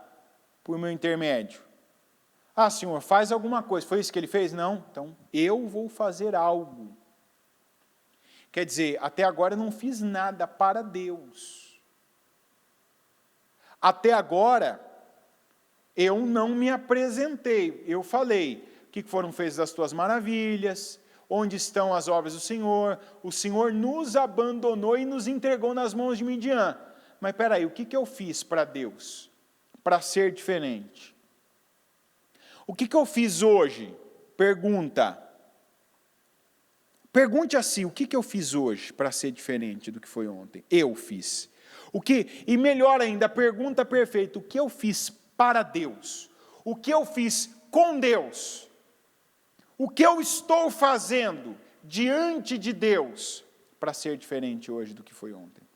por meu intermédio? Senhor, faz alguma coisa. Foi isso que ele fez? Não. Então, eu vou fazer algo. Quer dizer, até agora eu não fiz nada para Deus. Até agora, eu não me apresentei. Eu falei, o que foram feitas as tuas maravilhas? Onde estão as obras do Senhor? O Senhor nos abandonou e nos entregou nas mãos de Midian. Mas espera aí, o que eu fiz para Deus? Para ser diferente? O que eu fiz hoje? Pergunta. Pergunte assim, o que eu fiz hoje para ser diferente do que foi ontem? Eu fiz. E melhor ainda, a pergunta perfeita, o que eu fiz para Deus? O que eu fiz com Deus? O que eu estou fazendo diante de Deus para ser diferente hoje do que foi ontem?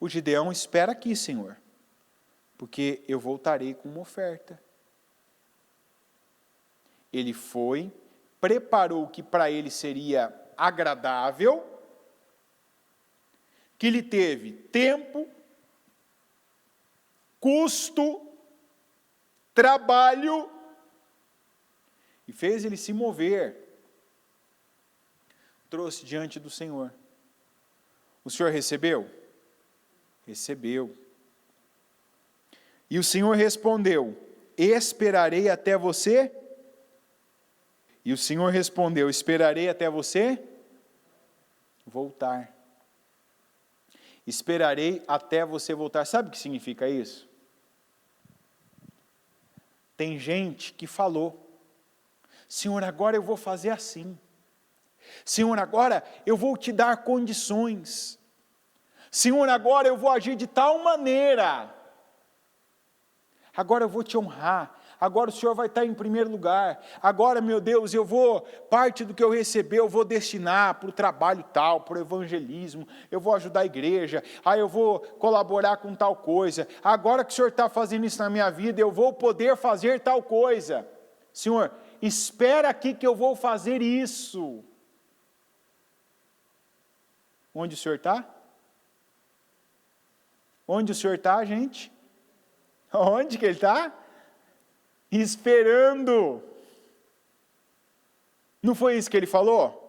O Gideão espera aqui, Senhor, porque eu voltarei com uma oferta. Ele foi, preparou o que para ele seria agradável, que lhe teve tempo, custo, trabalho, e fez ele se mover. Trouxe diante do Senhor. O Senhor recebeu? Recebeu. E o Senhor respondeu, esperarei até você? E o Senhor respondeu, esperarei até você voltar. Esperarei até você voltar. Sabe o que significa isso? Tem gente que falou, Senhor, agora eu vou fazer assim. Senhor, agora eu vou te dar condições. Senhor, agora eu vou agir de tal maneira. Agora eu vou te honrar. Agora o Senhor vai estar em primeiro lugar. Agora, meu Deus, parte do que eu receber, eu vou destinar para o trabalho tal, para o evangelismo. Eu vou ajudar a igreja. Eu vou colaborar com tal coisa. Agora que o Senhor está fazendo isso na minha vida, eu vou poder fazer tal coisa. Senhor, espera aqui que eu vou fazer isso. Onde o Senhor está? Onde o Senhor está, gente? Onde que ele está? Esperando. Não foi isso que ele falou?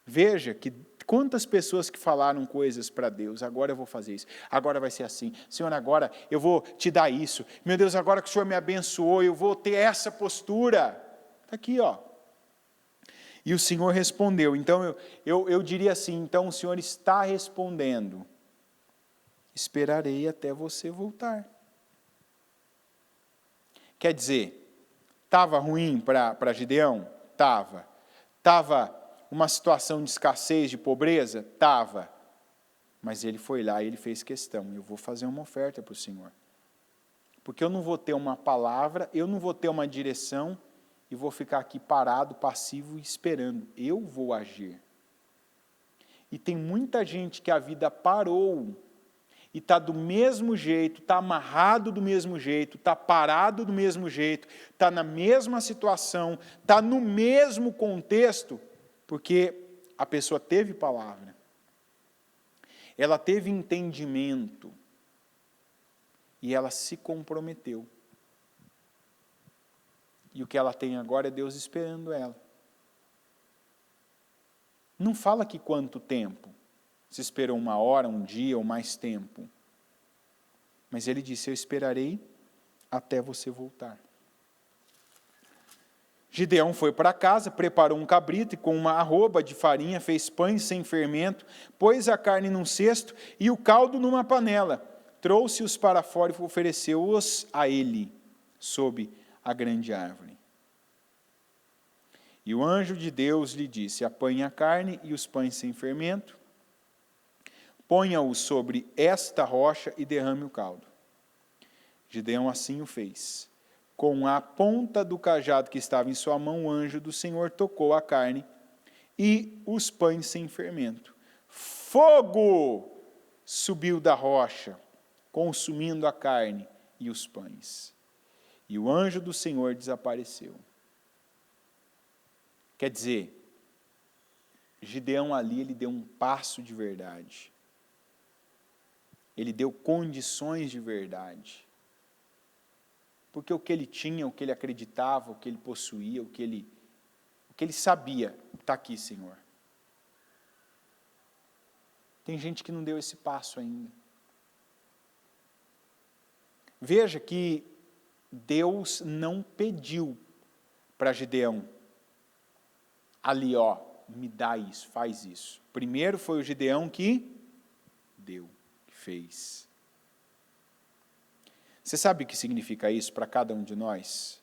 Veja que quantas pessoas que falaram coisas para Deus, agora eu vou fazer isso, agora vai ser assim, Senhor, agora eu vou te dar isso, meu Deus, agora que o Senhor me abençoou, eu vou ter essa postura. Está aqui, ó. E o Senhor respondeu. Então eu diria assim, então o Senhor está respondendo: esperarei até você voltar. Quer dizer, estava ruim para Gideão? Estava. Estava uma situação de escassez, de pobreza? Estava. Mas ele foi lá e ele fez questão: eu vou fazer uma oferta para o Senhor. Porque eu não vou ter uma palavra, eu não vou ter uma direção e vou ficar aqui parado, passivo e esperando. Eu vou agir. E tem muita gente que a vida parou e está do mesmo jeito, está amarrado do mesmo jeito, está parado do mesmo jeito, está na mesma situação, está no mesmo contexto, porque a pessoa teve palavra, ela teve entendimento e ela se comprometeu. E o que ela tem agora é Deus esperando ela. Não fala que quanto tempo. Se esperou 1 hora, 1 dia ou mais tempo. Mas ele disse: eu esperarei até você voltar. Gideão foi para casa, preparou um cabrito e com uma arroba de farinha fez pães sem fermento, pôs a carne num cesto e o caldo numa panela. Trouxe-os para fora e ofereceu-os a ele, sob a grande árvore. E o anjo de Deus lhe disse: apanhe a carne e os pães sem fermento, ponha-os sobre esta rocha e derrame o caldo. Gideão assim o fez. Com a ponta do cajado que estava em sua mão, o anjo do Senhor tocou a carne e os pães sem fermento. Fogo subiu da rocha, consumindo a carne e os pães. E o anjo do Senhor desapareceu. Quer dizer, Gideão ali, ele deu um passo de verdade. Ele deu condições de verdade. Porque o que ele tinha, o que ele acreditava, o que ele possuía, o que ele sabia, está aqui, Senhor. Tem gente que não deu esse passo ainda. Veja que Deus não pediu para Gideão, ali, ó, me dá isso, faz isso. Primeiro foi o Gideão que deu, que fez. Você sabe o que significa isso para cada um de nós?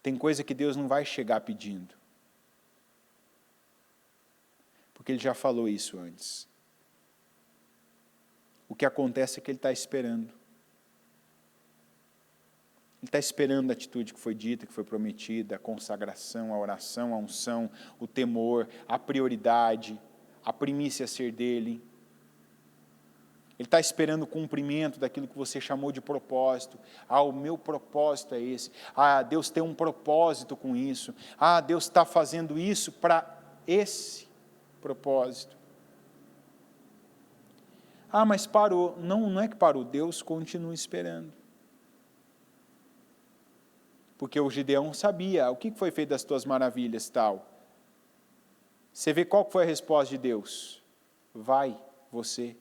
Tem coisa que Deus não vai chegar pedindo. Porque Ele já falou isso antes. O que acontece é que Ele está esperando. Ele está esperando a atitude que foi dita, que foi prometida, a consagração, a oração, a unção, o temor, a prioridade, a primícia ser dele. Ele está esperando o cumprimento daquilo que você chamou de propósito. Ah, o meu propósito é esse. Ah, Deus tem um propósito com isso. Ah, Deus está fazendo isso para esse propósito. Ah, mas parou. Não, não é que parou. Deus continua esperando. Porque o Gideão sabia o que foi feito das tuas maravilhas, tal. Você vê qual foi a resposta de Deus? Vai, você.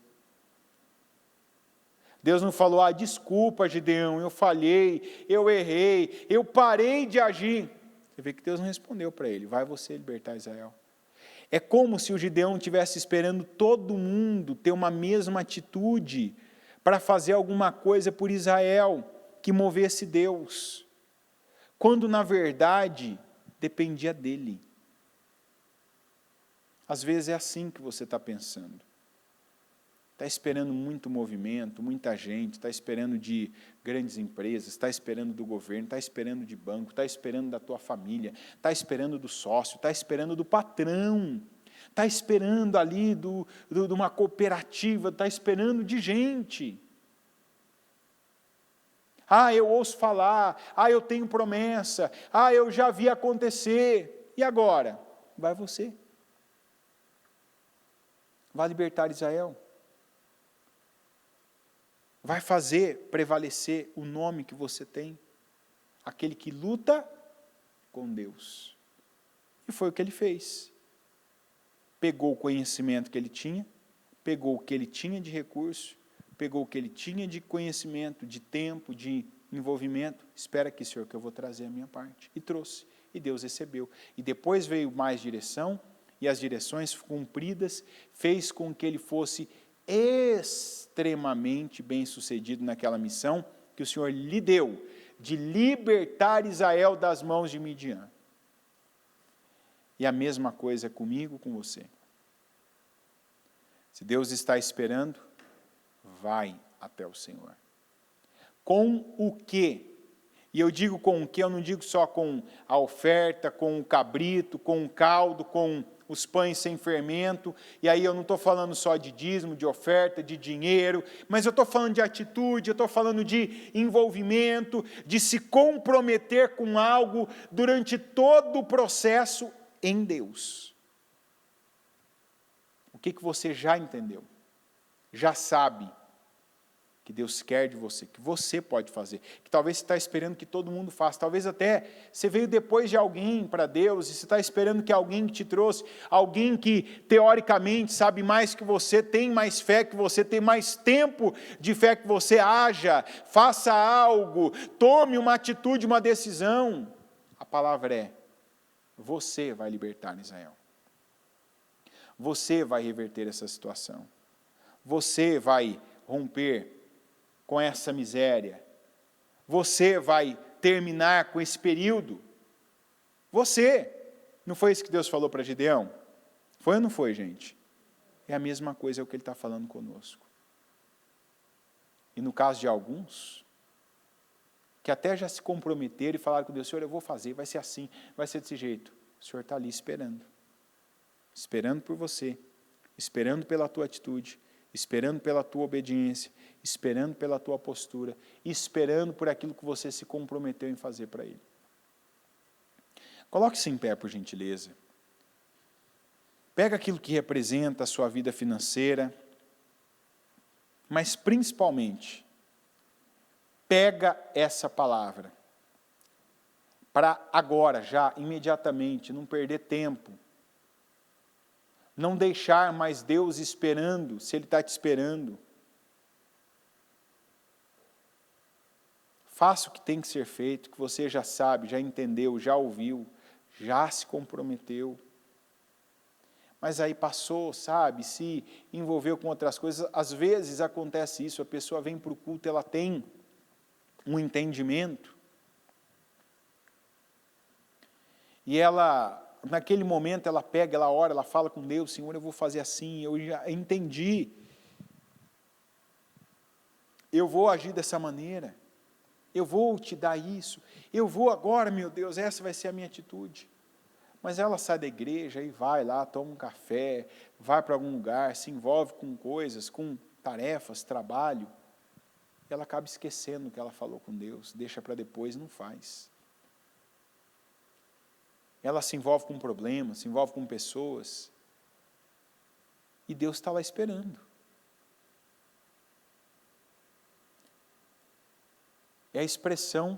Deus não falou: ah, desculpa, Gideão, eu falhei, eu errei, eu parei de agir. Você vê que Deus não respondeu para ele: vai você libertar Israel. É como se o Gideão estivesse esperando todo mundo ter uma mesma atitude para fazer alguma coisa por Israel, que movesse Deus. Quando, na verdade, dependia dele. Às vezes é assim que você está pensando. Está esperando muito movimento, muita gente, está esperando de grandes empresas, está esperando do governo, está esperando de banco, está esperando da tua família, está esperando do sócio, está esperando do patrão, está esperando ali de uma cooperativa, está esperando de gente. Ah, eu ouço falar, ah, eu tenho promessa, ah, eu já vi acontecer. E agora? Vai você. Vai libertar Israel. vai fazer prevalecer o nome que você tem, aquele que luta com Deus. E foi o que ele fez. Pegou o conhecimento que ele tinha, pegou o que ele tinha de recurso, pegou o que ele tinha de conhecimento, de tempo, de envolvimento. Espera aqui, Senhor, que eu vou trazer a minha parte. E trouxe. E Deus recebeu. E depois veio mais direção, e as direções cumpridas fez com que ele fosse extremamente bem-sucedido naquela missão que o Senhor lhe deu, de libertar Israel das mãos de Midian. E a mesma coisa é comigo, com você. Se Deus está esperando, vai até o Senhor. Com o quê? E eu digo com o quê? Eu não digo só com a oferta, com o cabrito, com o caldo, com os pães sem fermento, e aí eu não estou falando só de dízimo, de oferta, de dinheiro, mas eu estou falando de atitude, eu estou falando de envolvimento, de se comprometer com algo durante todo o processo em Deus. O que você já entendeu? Já sabe que Deus quer de você, que você pode fazer, que talvez você está esperando que todo mundo faça, talvez até você veio depois de alguém para Deus, e você está esperando que alguém te trouxe, alguém que teoricamente sabe mais que você, tem mais fé que você, tem mais tempo de fé que você, haja, faça algo, tome uma atitude, uma decisão. A palavra é, você vai libertar Israel. Você vai reverter essa situação. Você vai romper com essa miséria. Você vai terminar com esse período. Você. Não foi isso que Deus falou para Gideão? Foi ou não foi, gente? É a mesma coisa, é o que Ele está falando conosco. E no caso de alguns, que até já se comprometeram e falaram com Deus, Senhor, eu vou fazer, vai ser assim, vai ser desse jeito. O Senhor está ali esperando. Esperando por você. Esperando pela tua atitude. Esperando pela tua obediência, esperando pela tua postura, esperando por aquilo que você se comprometeu em fazer para Ele. Coloque-se em pé, por gentileza. Pega aquilo que representa a sua vida financeira, mas principalmente, pega essa palavra, para agora, já, imediatamente, não perder tempo, não deixar mais Deus esperando, se Ele está te esperando. Faça o que tem que ser feito, que você já sabe, já entendeu, já ouviu, já se comprometeu. Mas aí passou, sabe, se envolveu com outras coisas. Às vezes acontece isso, a pessoa vem para o culto, ela tem um entendimento. E ela, naquele momento, ela pega, ela ora, ela fala com Deus, Senhor, eu vou fazer assim, eu já entendi. Eu vou agir dessa maneira. Eu vou te dar isso. Eu vou agora, meu Deus, essa vai ser a minha atitude. Mas ela sai da igreja e vai lá, toma um café, vai para algum lugar, se envolve com coisas, com tarefas, trabalho. E ela acaba esquecendo o que ela falou com Deus, deixa para depois, não faz. Ela se envolve com problemas, se envolve com pessoas. E Deus está lá esperando. É a expressão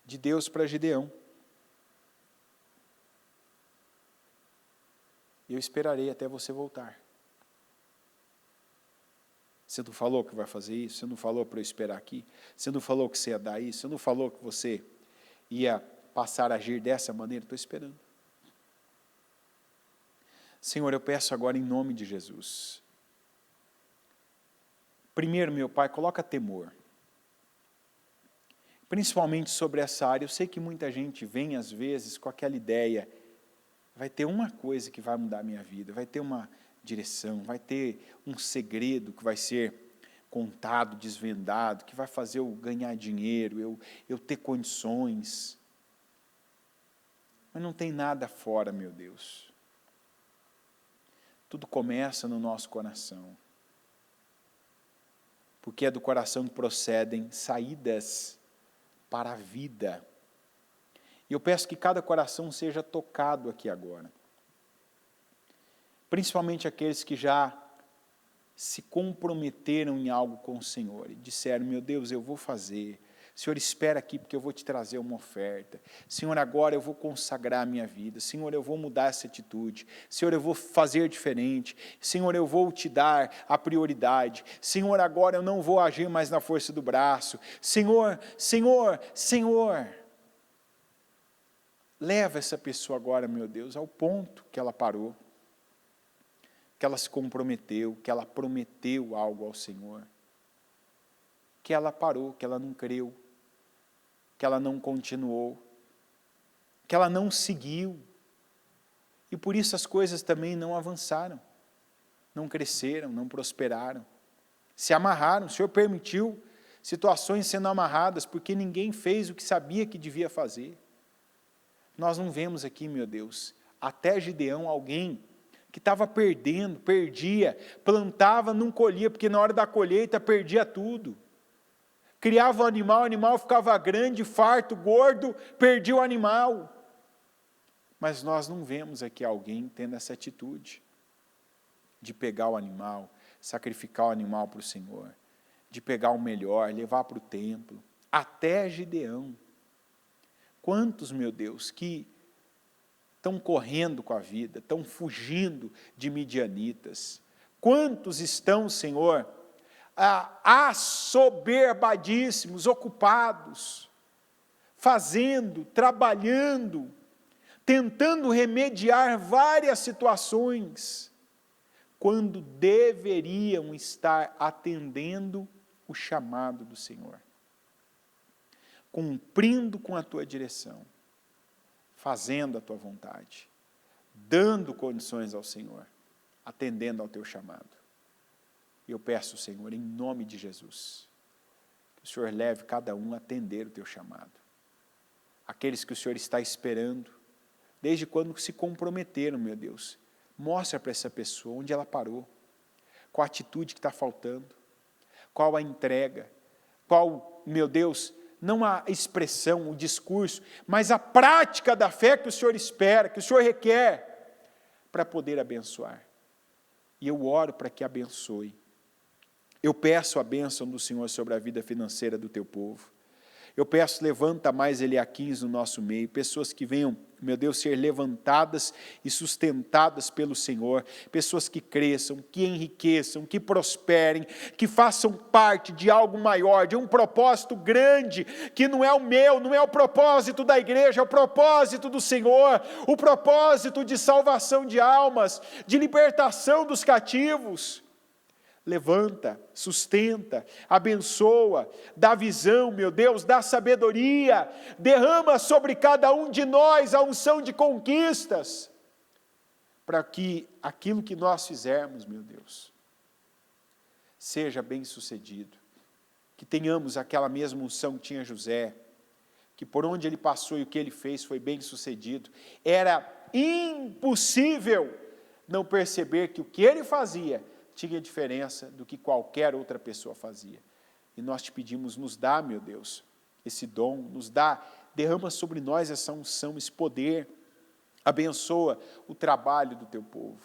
de Deus para Gideão. Eu esperarei até você voltar. Você não falou que vai fazer isso? Você não falou para eu esperar aqui? Você não falou que você ia dar isso? Você não falou que você ia passar a agir dessa maneira? Estou esperando. Senhor, eu peço agora em nome de Jesus. Primeiro, meu Pai, coloca temor. Principalmente sobre essa área. Eu sei que muita gente vem, às vezes, com aquela ideia, vai ter uma coisa que vai mudar a minha vida, vai ter uma direção, vai ter um segredo que vai ser contado, desvendado, que vai fazer eu ganhar dinheiro, eu ter condições. Mas não tem nada fora, meu Deus. Tudo começa no nosso coração. Porque é do coração que procedem saídas para a vida. E eu peço que cada coração seja tocado aqui agora. Principalmente aqueles que já se comprometeram em algo com o Senhor e disseram, meu Deus, eu vou fazer. Senhor, espera aqui porque eu vou te trazer uma oferta. Senhor, agora eu vou consagrar a minha vida. Senhor, eu vou mudar essa atitude. Senhor, eu vou fazer diferente. Senhor, eu vou te dar a prioridade. Senhor, agora eu não vou agir mais na força do braço. Senhor, Senhor, Senhor. Leva essa pessoa agora, meu Deus, ao ponto que ela parou, que ela se comprometeu, que ela prometeu algo ao Senhor, que ela parou, que ela não creu, que ela não continuou, que ela não seguiu, e por isso as coisas também não avançaram, não cresceram, não prosperaram, se amarraram. O Senhor permitiu situações sendo amarradas, porque ninguém fez o que sabia que devia fazer. Nós não vemos aqui, meu Deus, até Gideão, alguém que estava perdendo, perdia, plantava, não colhia, porque na hora da colheita perdia tudo. Criava o animal ficava grande, farto, gordo, perdia o animal. Mas nós não vemos aqui alguém tendo essa atitude de pegar o animal, sacrificar o animal para o Senhor, de pegar o melhor, levar para o templo, até Gideão. Quantos, meu Deus, que estão correndo com a vida, estão fugindo de midianitas? Quantos estão, Senhor, assoberbadíssimos, ocupados, fazendo, trabalhando, tentando remediar várias situações, quando deveriam estar atendendo o chamado do Senhor, cumprindo com a tua direção, fazendo a tua vontade, dando condições ao Senhor, atendendo ao teu chamado. Eu peço, Senhor, em nome de Jesus, que o Senhor leve cada um a atender o teu chamado. Aqueles que o Senhor está esperando, desde quando se comprometeram, meu Deus, mostra para essa pessoa onde ela parou, qual a atitude que está faltando, qual a entrega, qual, meu Deus, não a expressão, o discurso, mas a prática da fé que o Senhor espera, que o Senhor requer, para poder abençoar. E eu oro para que abençoe. Eu peço a bênção do Senhor sobre a vida financeira do teu povo. Eu peço, levanta mais Eliaquins no nosso meio, pessoas que venham, meu Deus, ser levantadas e sustentadas pelo Senhor, pessoas que cresçam, que enriqueçam, que prosperem, que façam parte de algo maior, de um propósito grande, que não é o meu, não é o propósito da igreja, é o propósito do Senhor, o propósito de salvação de almas, de libertação dos cativos. Levanta, sustenta, abençoa, dá visão, meu Deus, dá sabedoria, derrama sobre cada um de nós a unção de conquistas, para que aquilo que nós fizermos, meu Deus, seja bem sucedido, que tenhamos aquela mesma unção que tinha José, que por onde ele passou e o que ele fez foi bem sucedido. Era impossível não perceber que o que ele fazia tinha diferença do que qualquer outra pessoa fazia. E nós te pedimos, nos dá, meu Deus, esse dom, nos dá, derrama sobre nós essa unção, esse poder, abençoa o trabalho do teu povo.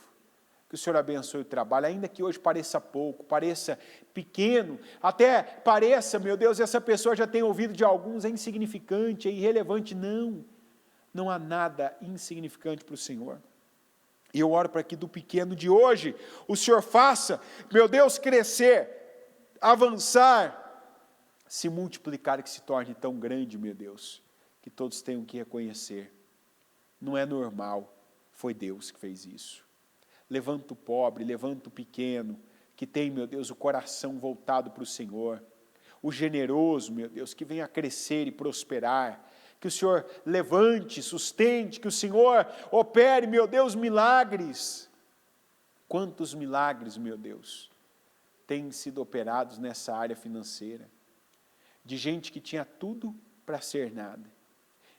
Que o Senhor abençoe o trabalho, ainda que hoje pareça pouco, pareça pequeno, até pareça, meu Deus, essa pessoa já tem ouvido de alguns, é insignificante, é irrelevante. Não há nada insignificante para o Senhor. E eu oro para que do pequeno de hoje, o Senhor faça, meu Deus, crescer, avançar, se multiplicar, que se torne tão grande, meu Deus, que todos tenham que reconhecer. Não é normal, foi Deus que fez isso. Levanta o pobre, levanta o pequeno, que tem, meu Deus, o coração voltado para o Senhor. O generoso, meu Deus, que venha a crescer e prosperar. Que o Senhor levante, sustente, que o Senhor opere, meu Deus, milagres. Quantos milagres, meu Deus, têm sido operados nessa área financeira? De gente que tinha tudo para ser nada.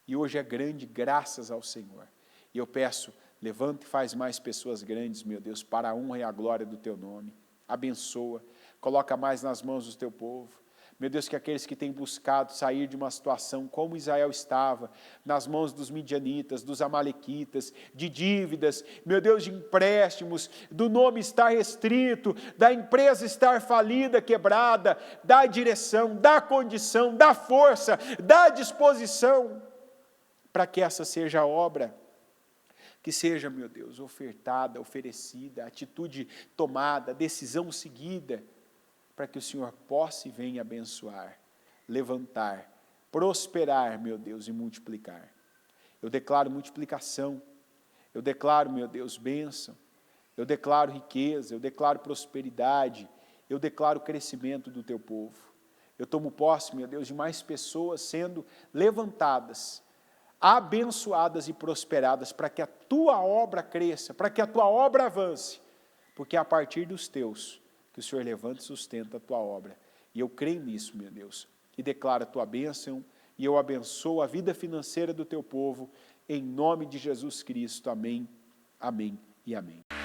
E hoje é grande graças ao Senhor. E eu peço, levanta e faz mais pessoas grandes, meu Deus, para a honra e a glória do teu nome. Abençoa, coloca mais nas mãos do teu povo. Meu Deus, que aqueles que têm buscado sair de uma situação como Israel estava, nas mãos dos midianitas, dos amalequitas, de dívidas, meu Deus, de empréstimos, do nome estar restrito, da empresa estar falida, quebrada, dá direção, dá condição, dá força, dá disposição, para que essa seja a obra, que seja, meu Deus, ofertada, oferecida, atitude tomada, decisão seguida, para que o Senhor possa e venha abençoar, levantar, prosperar, meu Deus, e multiplicar. Eu declaro multiplicação, eu declaro, meu Deus, bênção, eu declaro riqueza, eu declaro prosperidade, eu declaro crescimento do teu povo. Eu tomo posse, meu Deus, de mais pessoas sendo levantadas, abençoadas e prosperadas, para que a tua obra cresça, para que a tua obra avance, porque é a partir dos teus que o Senhor levanta e sustenta a tua obra. E eu creio nisso, meu Deus, e declaro a tua bênção, e eu abençoo a vida financeira do teu povo, em nome de Jesus Cristo. Amém, amém e amém.